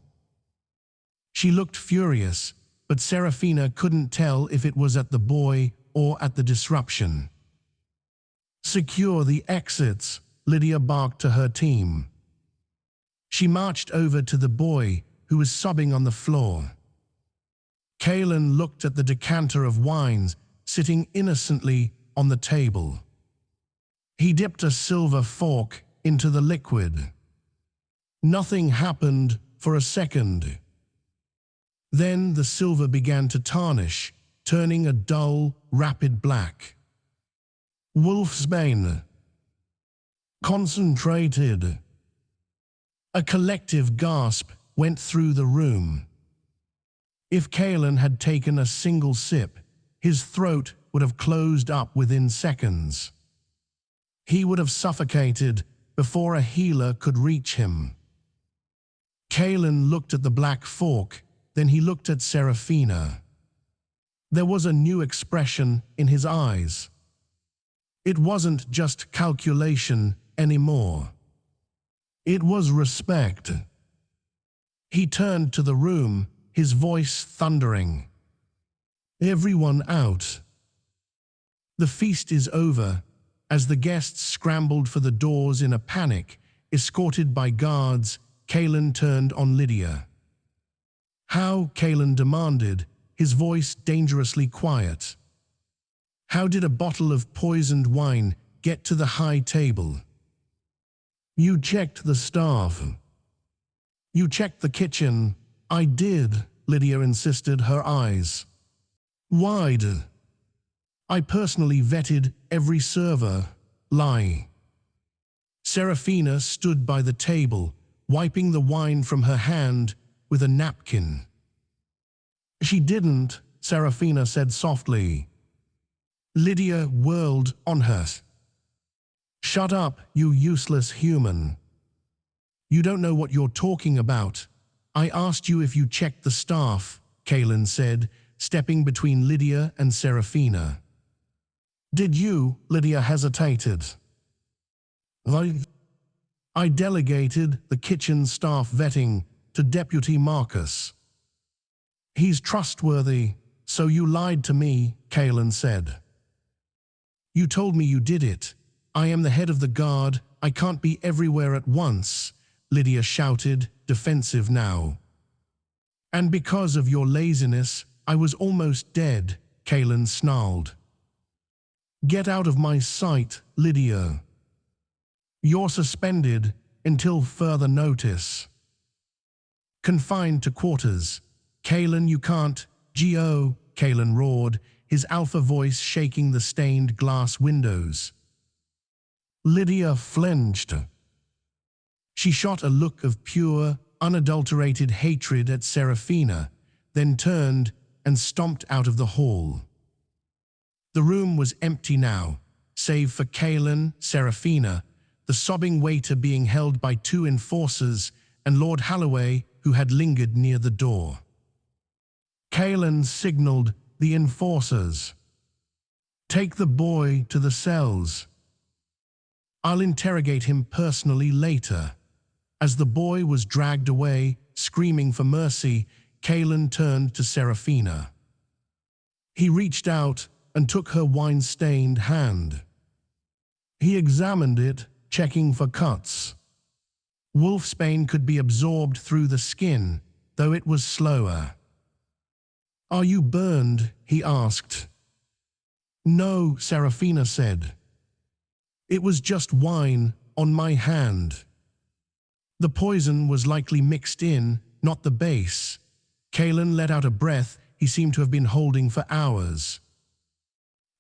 She looked furious, but Seraphina couldn't tell if it was at the boy or at the disruption. Secure the exits, Lydia barked to her team. She marched over to the boy, who was sobbing on the floor. Kaelin looked at the decanter of wines sitting innocently on the table. He dipped a silver fork into the liquid. Nothing happened for a second. Then the silver began to tarnish, turning a dull, rapid black. Wolfsbane. Concentrated. A collective gasp went through the room. If Kaelin had taken a single sip, his throat would have closed up within seconds. He would have suffocated before a healer could reach him. Kaelin looked at the black fork, then he looked at Seraphina. There was a new expression in his eyes. It wasn't just calculation anymore. It was respect. He turned to the room, his voice thundering. Everyone out. The feast is over. As the guests scrambled for the doors in a panic, escorted by guards, Kalen turned on Lydia. How? Kalen demanded, his voice dangerously quiet. How did a bottle of poisoned wine get to the high table? You checked the staff. You checked the kitchen. I did, Lydia insisted, her eyes wide. I personally vetted every server. Lie. Seraphina stood by the table, wiping the wine from her hand with a napkin. She didn't, Seraphina said softly. Lydia whirled on her. Shut up, you useless human. You don't know what you're talking about. I asked you if you checked the staff, Kalen said, stepping between Lydia and Seraphina. Did you? Lydia hesitated. I delegated the kitchen staff vetting to Deputy Marcus. He's trustworthy, so you lied to me, Kalen said. You told me you did it. I am the head of the guard. I can't be everywhere at once, Lydia shouted, defensive now. And because of your laziness, I was almost dead, Kalen snarled. Get out of my sight, Lydia. You're suspended until further notice. Confined to quarters. Kalen, you can't. G.O., Kalen roared, his alpha voice shaking the stained glass windows. Lydia flinched. She shot a look of pure, unadulterated hatred at Seraphina, then turned and stomped out of the hall. The room was empty now, save for Kalen, Seraphina, the sobbing waiter being held by two enforcers, and Lord Holloway, who had lingered near the door. Kalen signaled the enforcers. Take the boy to the cells. I'll interrogate him personally later. As the boy was dragged away, screaming for mercy, Kalen turned to Seraphina. He reached out and took her wine-stained hand. He examined it, checking for cuts. Wolfsbane could be absorbed through the skin, though it was slower. Are you burned? He asked. No, Seraphina said. It was just wine on my hand. The poison was likely mixed in, not the base. Kalen let out a breath he seemed to have been holding for hours.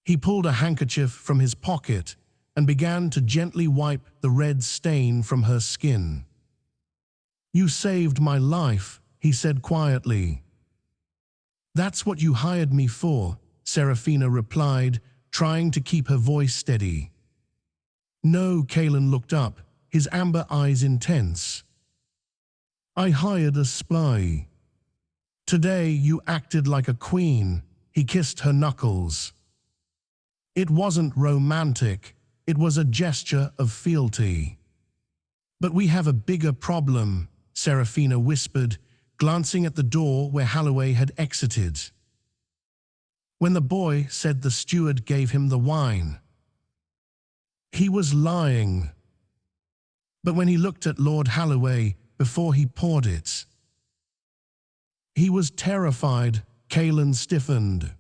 He pulled a handkerchief from his pocket and began to gently wipe the red stain from her skin. You saved my life, he said quietly. That's what you hired me for, Seraphina replied, trying to keep her voice steady. No, Kalen looked up, his amber eyes intense. I hired a spy. Today you acted like a queen, he kissed her knuckles. It wasn't romantic, it was a gesture of fealty. But we have a bigger problem, Seraphina whispered, glancing at the door where Holloway had exited. When the boy said the steward gave him the wine, he was lying. But when he looked at Lord Holloway before he poured it, he was terrified. Kalen stiffened.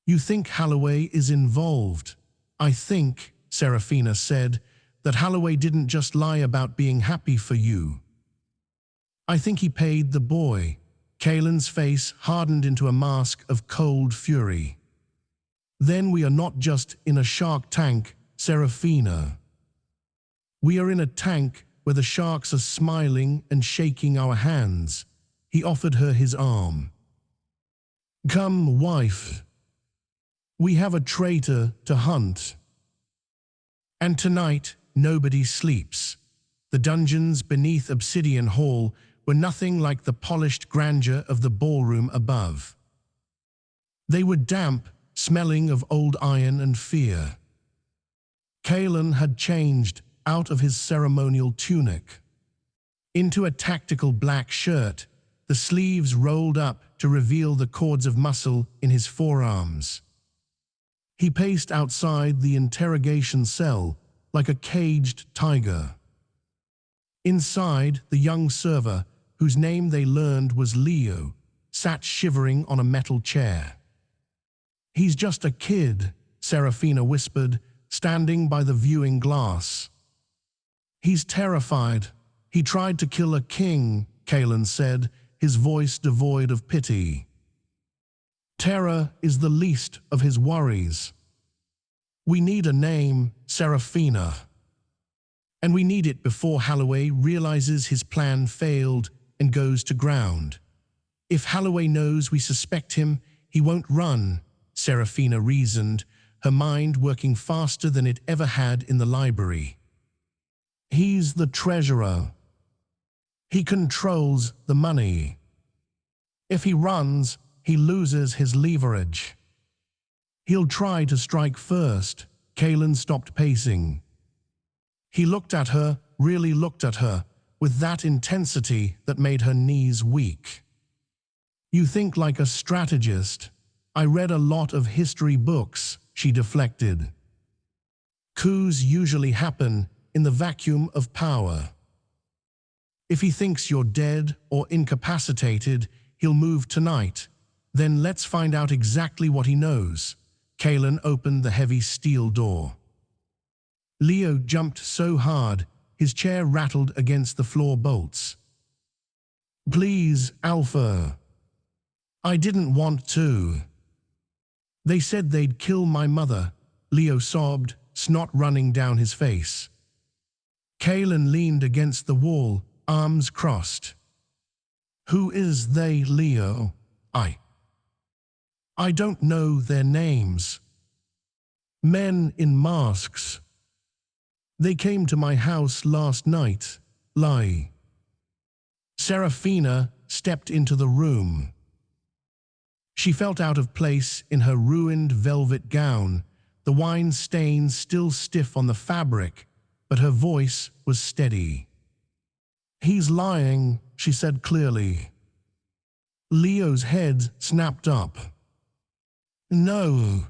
You think Holloway is involved? I think, Seraphina said, that Holloway didn't just lie about being happy for you. I think he paid the boy. Kalen's face hardened into a mask of cold fury. Then we are not just in a shark tank, Seraphina. We are in a tank where the sharks are smiling and shaking our hands. He offered her his arm. Come, wife. We have a traitor to hunt. And tonight, nobody sleeps. The dungeons beneath Obsidian Hall were nothing like the polished grandeur of the ballroom above. They were damp, smelling of old iron and fear. Kalen had changed out of his ceremonial tunic into a tactical black shirt, the sleeves rolled up to reveal the cords of muscle in his forearms. He paced outside the interrogation cell like a caged tiger. Inside, the young server, whose name they learned was Leo, sat shivering on a metal chair. "He's just a kid," Seraphina whispered, standing by the viewing glass. "He's terrified. He tried to kill a king," Kalen said, his voice devoid of pity. "Terror is the least of his worries. We need a name, Seraphina. And we need it before Holloway realizes his plan failed and goes to ground. If Holloway knows we suspect him, he won't run," Seraphina reasoned, her mind working faster than it ever had in the library. "He's the treasurer. He controls the money. If he runs, he loses his leverage. He'll try to strike first." Kalen stopped pacing. He looked at her, really looked at her, with that intensity that made her knees weak. "You think like a strategist. I read a lot of history books," she deflected. "Coups usually happen in the vacuum of power. If he thinks you're dead or incapacitated, he'll move tonight. Then let's find out exactly what he knows." Kalen opened the heavy steel door. Leo jumped so hard, his chair rattled against the floor bolts. "Please, Alpha. I didn't want to. They said they'd kill my mother," Leo sobbed, snot running down his face. Kalen leaned against the wall, arms crossed. "Who is they, Leo?" I don't know their names. Men in masks. They came to my house last night, lie." Seraphina stepped into the room. She felt out of place in her ruined velvet gown, the wine stains still stiff on the fabric, but her voice was steady. "He's lying," she said clearly. Leo's head snapped up. "No.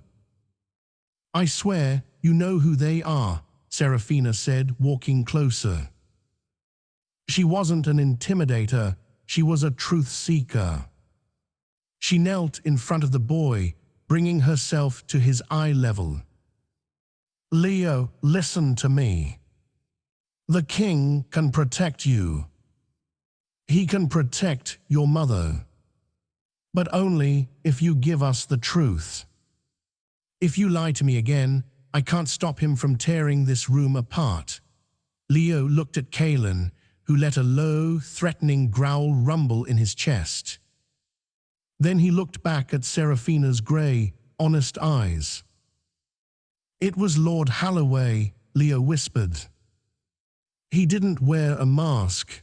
I swear you know who they are," Seraphina said, walking closer. She wasn't an intimidator, she was a truth seeker. She knelt in front of the boy, bringing herself to his eye level. "Leo, listen to me. The king can protect you. He can protect your mother. But only if you give us the truth. If you lie to me again, I can't stop him from tearing this room apart." Leo looked at Kalen, who let a low, threatening growl rumble in his chest. Then he looked back at Seraphina's grey, honest eyes. "It was Lord Holloway," Leo whispered. "He didn't wear a mask.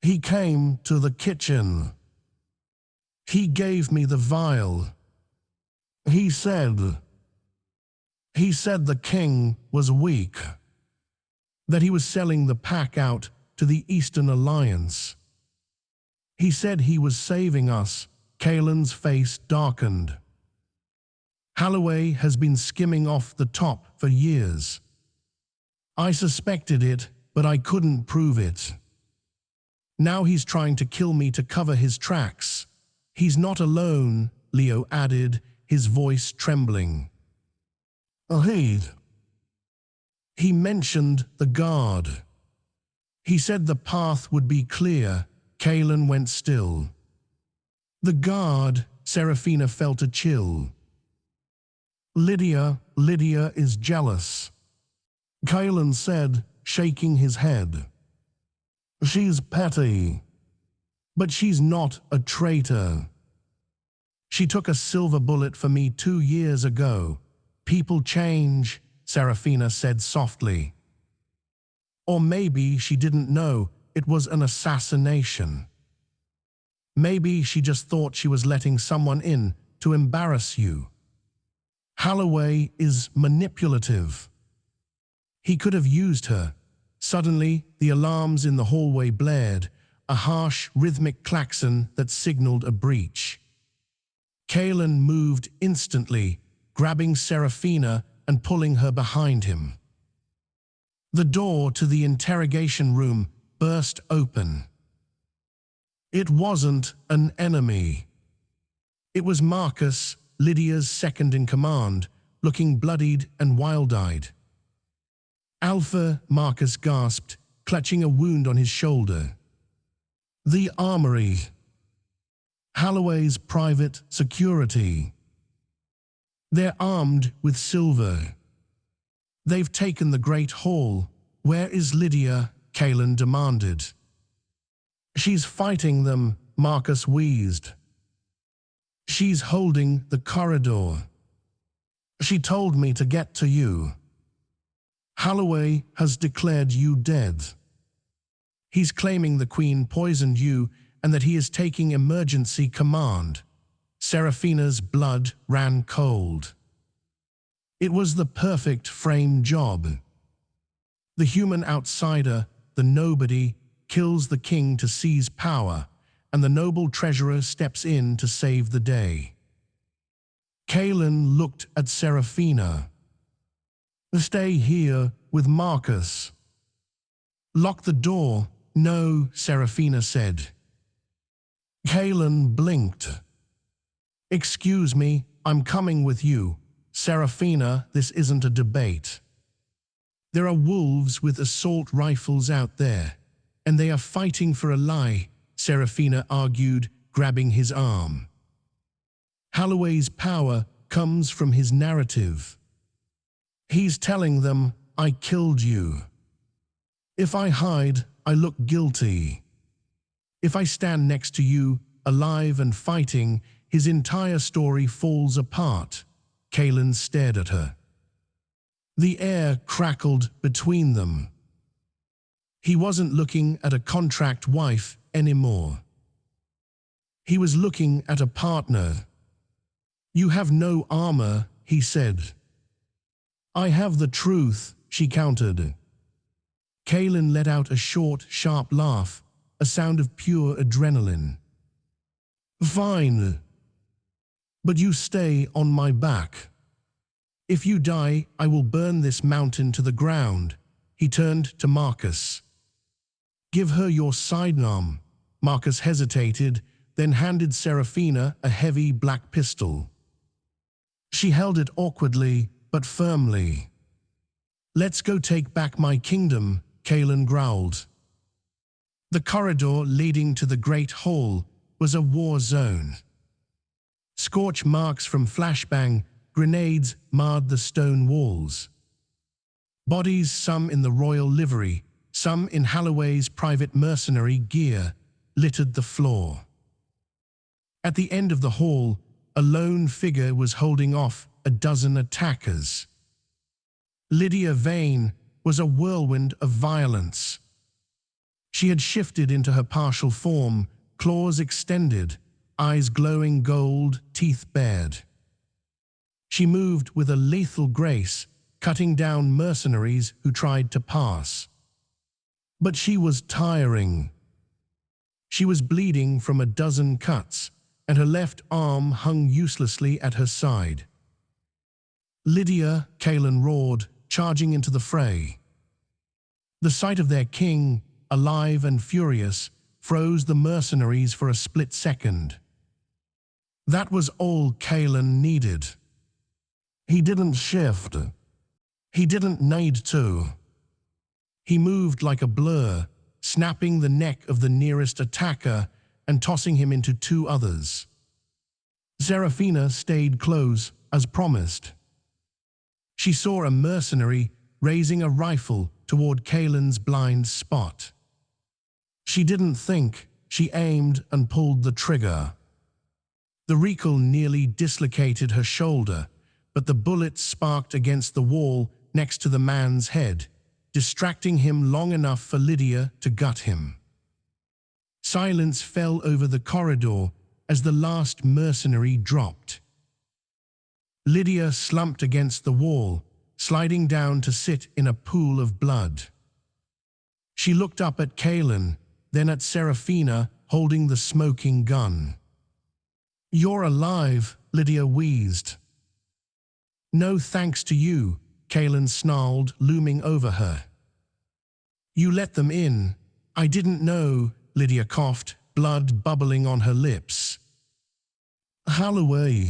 He came to the kitchen. He gave me the vial. He said the king was weak, that he was selling the pack out to the Eastern Alliance. He said he was saving us." Kalen's face darkened. "Holloway has been skimming off the top for years. I suspected it, but I couldn't prove it. Now he's trying to kill me to cover his tracks. He's not alone," Leo added, his voice trembling. He mentioned the guard. He said the path would be clear." Kalen went still. "The guard," Seraphina felt a chill. Lydia is jealous," Kalen said, shaking his head. "She's petty, but she's not a traitor. She took a silver bullet for me 2 years ago. People change," Seraphina said softly. "Or maybe she didn't know it was an assassination. Maybe she just thought she was letting someone in to embarrass you. Holloway is manipulative. He could have used her." Suddenly, the alarms in the hallway blared, a harsh, rhythmic klaxon that signaled a breach. Kalen moved instantly, grabbing Seraphina and pulling her behind him. The door to the interrogation room burst open. It wasn't an enemy. It was Marcus, Lydia's second-in-command, looking bloodied and wild-eyed. "Alpha," Marcus gasped, clutching a wound on his shoulder. "The armory. Holloway's private security. They're armed with silver. They've taken the Great Hall. Where is Lydia?" Kaelin demanded. "She's fighting them," Marcus wheezed. "She's holding the corridor. She told me to get to you. Holloway has declared you dead. He's claiming the Queen poisoned you and that he is taking emergency command." Seraphina's blood ran cold. It was the perfect frame job. The human outsider, the nobody, kills the king to seize power, and the noble treasurer steps in to save the day. Kaelin looked at Seraphina. "Stay here with Marcus." "Lock the door." "No," Seraphina said. Kaelin blinked. "Excuse me, I'm coming with you." "Seraphina, this isn't a debate. There are wolves with assault rifles out there, and they are fighting for a lie," Seraphina argued, grabbing his arm. "Holloway's power comes from his narrative. He's telling them, 'I killed you.' If I hide, I look guilty. If I stand next to you, alive and fighting, his entire story falls apart." Kaelin stared at her. The air crackled between them. He wasn't looking at a contract wife anymore. He was looking at a partner. "You have no armor," he said. "I have the truth," she countered. Kaelin let out a short, sharp laugh, a sound of pure adrenaline. "Fine. But you stay on my back. If you die, I will burn this mountain to the ground." He turned to Marcus. "Give her your sidearm." Marcus hesitated, then handed Seraphina a heavy black pistol. She held it awkwardly, but firmly. "Let's go take back my kingdom," Kaelin growled. The corridor leading to the Great Hall was a war zone. Scorch marks from flashbang grenades marred the stone walls. Bodies, some in the royal livery, some in Holloway's private mercenary gear, littered the floor. At the end of the hall, a lone figure was holding off a dozen attackers. Lydia Vane was a whirlwind of violence. She had shifted into her partial form, claws extended, eyes glowing gold, teeth bared. She moved with a lethal grace, cutting down mercenaries who tried to pass. But she was tiring. She was bleeding from a dozen cuts, and her left arm hung uselessly at her side. "Lydia," Kaelin roared, charging into the fray. The sight of their king, alive and furious, froze the mercenaries for a split second. That was all Kaelin needed. He didn't shift. He didn't need to. He moved like a blur, snapping the neck of the nearest attacker and tossing him into two others. Seraphina stayed close, as promised. She saw a mercenary raising a rifle toward Kaelin's blind spot. She didn't think, she aimed and pulled the trigger. The recoil nearly dislocated her shoulder, but the bullet sparked against the wall next to the man's head, distracting him long enough for Lydia to gut him. Silence fell over the corridor as the last mercenary dropped. Lydia slumped against the wall, sliding down to sit in a pool of blood. She looked up at Kaelin, then at Seraphina holding the smoking gun. "You're alive," Lydia wheezed. "No thanks to you," Kaelin snarled, looming over her. You let them in. I didn't know, Lydia coughed, blood bubbling on her lips. Holloway.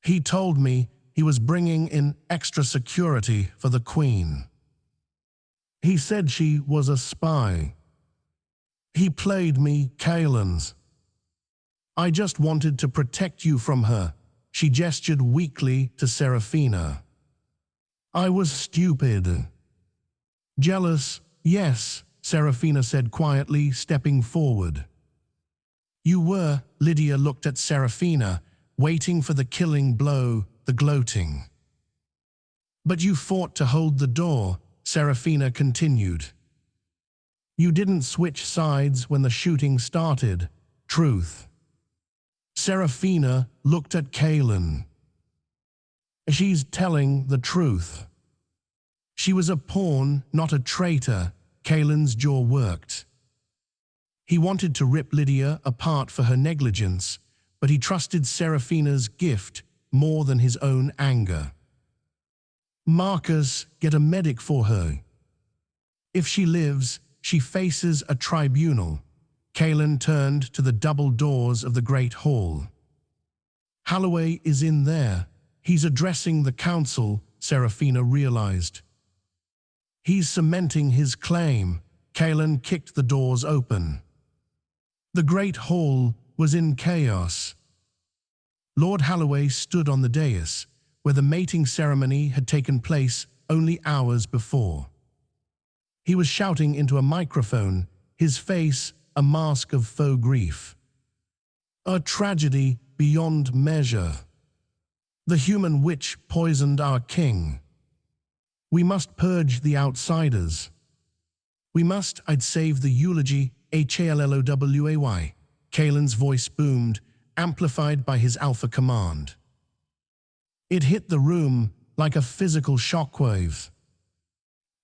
He told me he was bringing in extra security for the Queen. He said she was a spy. He played me Kaelin's. I just wanted to protect you from her. She gestured weakly to Seraphina. I was stupid. Jealous, yes, Seraphina said quietly, stepping forward. You were, Lydia looked at Seraphina, waiting for the killing blow, the gloating. But you fought to hold the door, Seraphina continued. You didn't switch sides when the shooting started. Truth. Seraphina looked at Kaelin. She's telling the truth. She was a pawn, not a traitor. Kaelin's jaw worked. He wanted to rip Lydia apart for her negligence, but he trusted Seraphina's gift more than his own anger. Marcus, get a medic for her. If she lives, she faces a tribunal. Kaelin turned to the double doors of the great hall. Holloway is in there. He's addressing the council, Seraphina realized. He's cementing his claim. Kaelin kicked the doors open. The great hall was in chaos. Lord Holloway stood on the dais, where the mating ceremony had taken place only hours before. He was shouting into a microphone, his face a mask of faux grief. A tragedy beyond measure. The human witch poisoned our king. We must purge the outsiders. We must, I'd save the eulogy, HALLOWAY. Kaelin's voice boomed, amplified by his alpha command. It hit the room like a physical shockwave.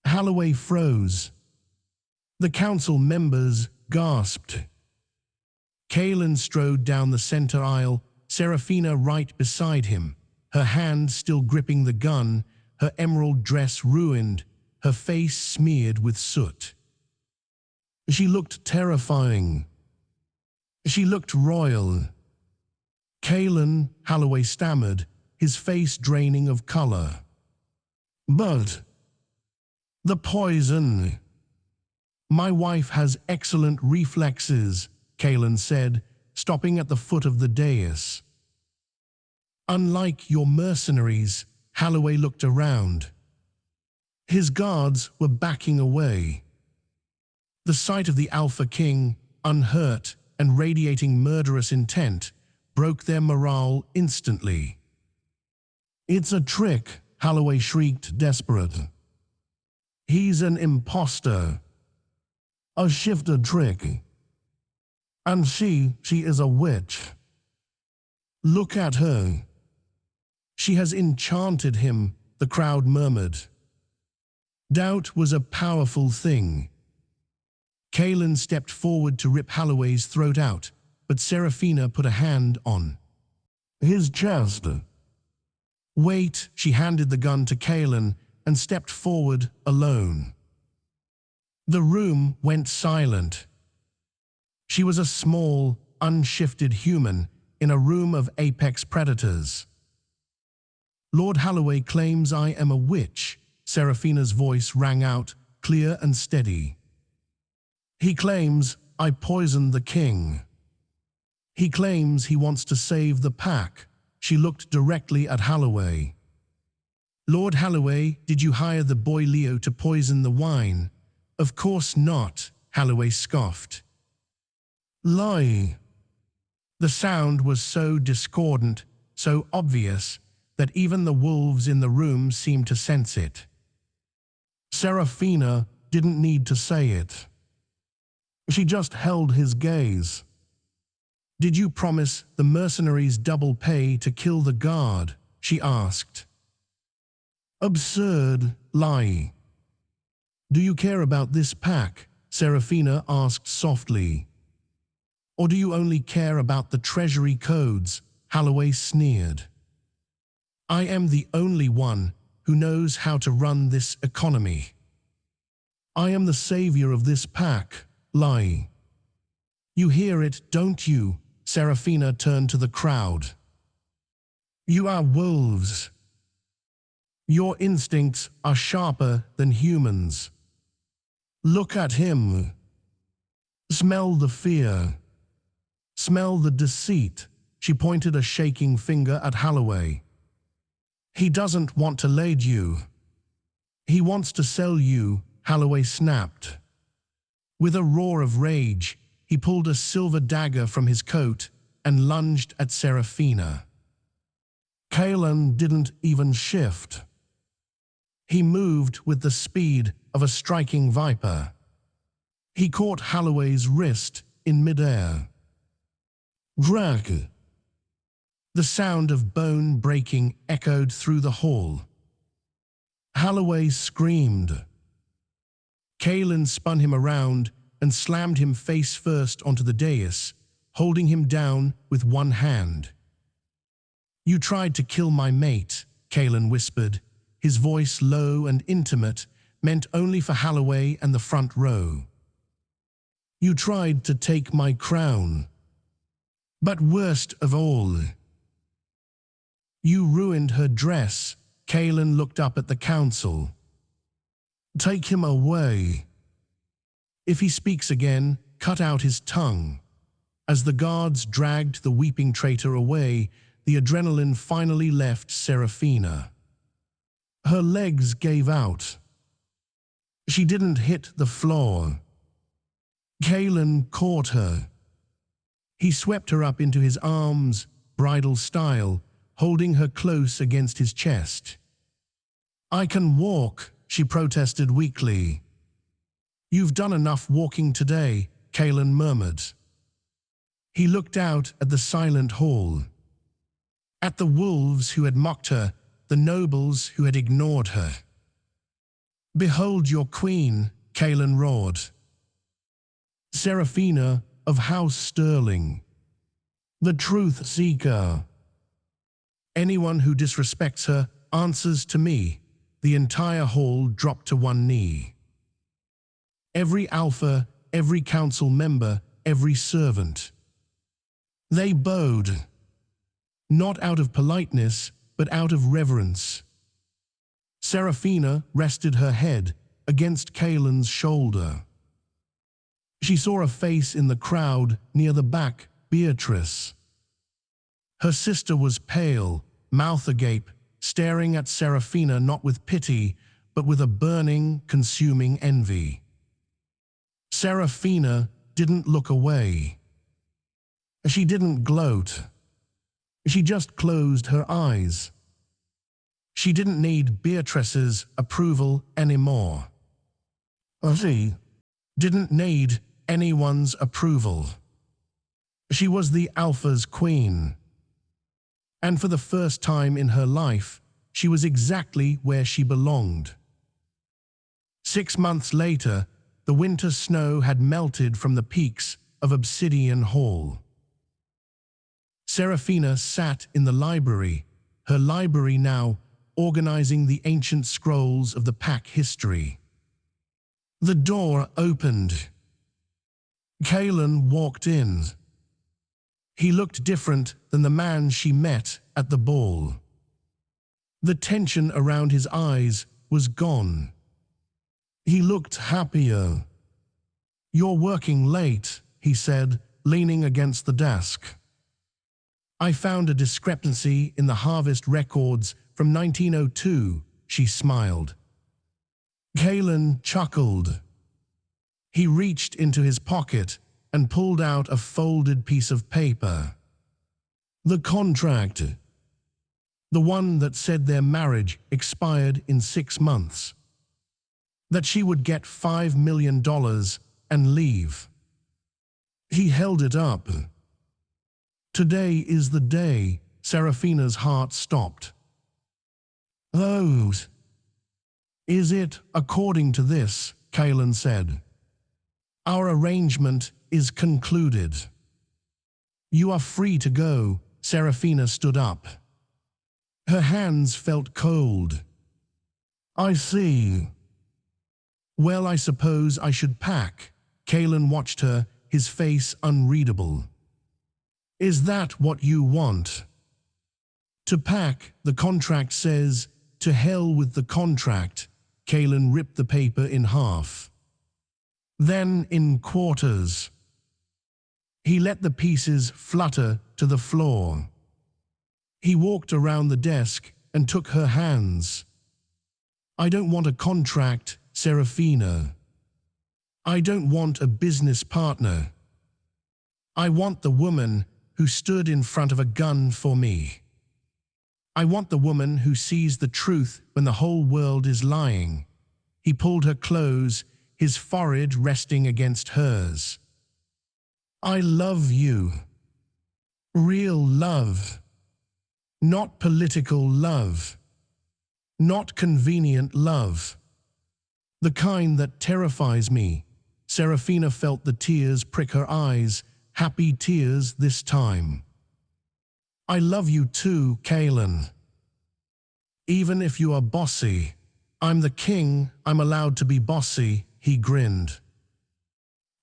Holloway froze. The council members gasped. Kaelin strode down the center aisle, Seraphina right beside him, her hand still gripping the gun, her emerald dress ruined, her face smeared with soot. She looked terrifying. She looked royal. Kaelin, Holloway stammered, his face draining of color. But the poison. My wife has excellent reflexes, Kaelin said, stopping at the foot of the dais. Unlike your mercenaries, Holloway looked around. His guards were backing away. The sight of the Alpha King, unhurt and radiating murderous intent, broke their morale instantly. It's a trick, Holloway shrieked, desperate. He's an imposter. A shifter trick. And she is a witch. Look at her. She has enchanted him, the crowd murmured. Doubt was a powerful thing. Kaelin stepped forward to rip Holloway's throat out, but Seraphina put a hand on his chest. Wait, she handed the gun to Kaelin and stepped forward alone. The room went silent. She was a small, unshifted human in a room of apex predators. Lord Holloway claims I am a witch, Seraphina's voice rang out, clear and steady. He claims I poisoned the king. He claims he wants to save the pack. She looked directly at Holloway. Lord Holloway, did you hire the boy Leo to poison the wine? Of course not, Holloway scoffed. Lie. The sound was so discordant, so obvious, that even the wolves in the room seemed to sense it. Seraphina didn't need to say it. She just held his gaze. Did you promise the mercenaries double pay to kill the guard? She asked. Absurd lie. Do you care about this pack? Seraphina asked softly. Or do you only care about the treasury codes? Holloway sneered. I am the only one who knows how to run this economy. I am the savior of this pack, lie. You hear it, don't you? Seraphina turned to the crowd. You are wolves. Your instincts are sharper than humans. Look at him. Smell the fear. Smell the deceit. She pointed a shaking finger at Holloway. He doesn't want to lead you. He wants to sell you, Holloway snapped. With a roar of rage, he pulled a silver dagger from his coat and lunged at Seraphina. Kaelan didn't even shift. He moved with the speed of a striking viper. He caught Holloway's wrist in midair. Drag. The sound of bone breaking echoed through the hall. Holloway screamed. Kaelan spun him around and slammed him face first onto the dais, holding him down with one hand. You tried to kill my mate, Kaelan whispered, his voice low and intimate, meant only for Holloway and the front row. You tried to take my crown. But worst of all, you ruined her dress. Kaelan looked up at the council. Take him away. If he speaks again, cut out his tongue. As the guards dragged the weeping traitor away, the adrenaline finally left Seraphina. Her legs gave out. She didn't hit the floor. Kaelan caught her. He swept her up into his arms, bridal style, holding her close against his chest. I can walk, she protested weakly. You've done enough walking today, Kaelan murmured. He looked out at the silent hall. At the wolves who had mocked her, the nobles who had ignored her. Behold your queen, Kaelan roared. Seraphina of House Sterling, the truth seeker. Anyone who disrespects her answers to me. The entire hall dropped to one knee. Every alpha, every council member, every servant. They bowed, not out of politeness, but out of reverence. Seraphina rested her head against Kaelan's shoulder. She saw a face in the crowd near the back, Beatrice. Her sister was pale, mouth agape, staring at Seraphina not with pity, but with a burning, consuming envy. Seraphina didn't look away. She didn't gloat. She just closed her eyes. She didn't need Beatrice's approval anymore. She didn't need anyone's approval. She was the Alpha's queen. And for the first time in her life, she was exactly where she belonged. 6 months later, the winter snow had melted from the peaks of Obsidian Hall. Seraphina sat in the library, her library now organizing the ancient scrolls of the pack history. The door opened. Kaelan walked in. He looked different than the man she met at the ball. The tension around his eyes was gone. He looked happier. You're working late, he said, leaning against the desk. I found a discrepancy in the harvest records from 1902, she smiled. Kaelan chuckled. He reached into his pocket and pulled out a folded piece of paper. The contract. The one that said their marriage expired in 6 months. That she would get $5 million and leave. He held it up. Today is the day. Seraphina's heart stopped. Oh, is it according to this? Kaelan said. Our arrangement is concluded. You are free to go. Seraphina stood up. Her hands felt cold. I see. Well, I suppose I should pack. Kalen watched her, his face unreadable. Is that what you want? To pack, the contract says. To hell with the contract. Kalen ripped the paper in half. Then in quarters. He let the pieces flutter to the floor. He walked around the desk and took her hands. I don't want a contract, Seraphina. I don't want a business partner. I want the woman who stood in front of a gun for me. I want the woman who sees the truth when the whole world is lying. He pulled her close, his forehead resting against hers. I love you. Real love. Not political love. Not convenient love. The kind that terrifies me. Seraphina felt the tears prick her eyes, happy tears this time. I love you too, Kalen. Even if you are bossy. I'm the king, I'm allowed to be bossy, he grinned.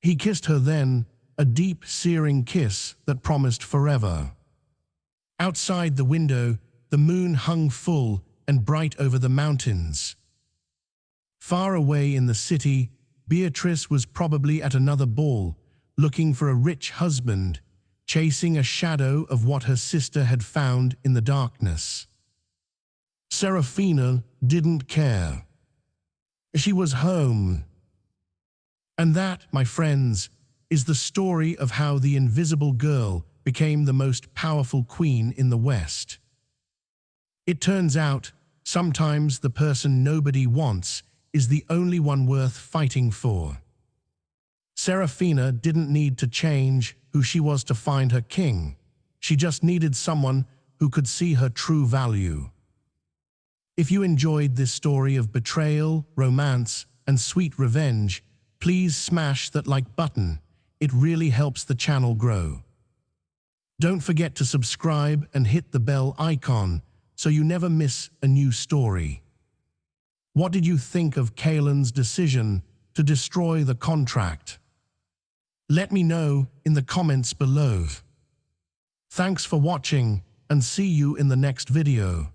He kissed her then, a deep, searing kiss that promised forever. Outside the window, the moon hung full and bright over the mountains. Far away in the city, Beatrice was probably at another ball, looking for a rich husband, chasing a shadow of what her sister had found in the darkness. Seraphina didn't care. She was home. And that, my friends, is the story of how the invisible girl became the most powerful queen in the West. It turns out, sometimes the person nobody wants is the only one worth fighting for. Seraphina didn't need to change who she was to find her king. She just needed someone who could see her true value. If you enjoyed this story of betrayal, romance, and sweet revenge, please smash that like button. It really helps the channel grow. Don't forget to subscribe and hit the bell icon so you never miss a new story. What did you think of Kalen's decision to destroy the contract? Let me know in the comments below. Thanks for watching and see you in the next video.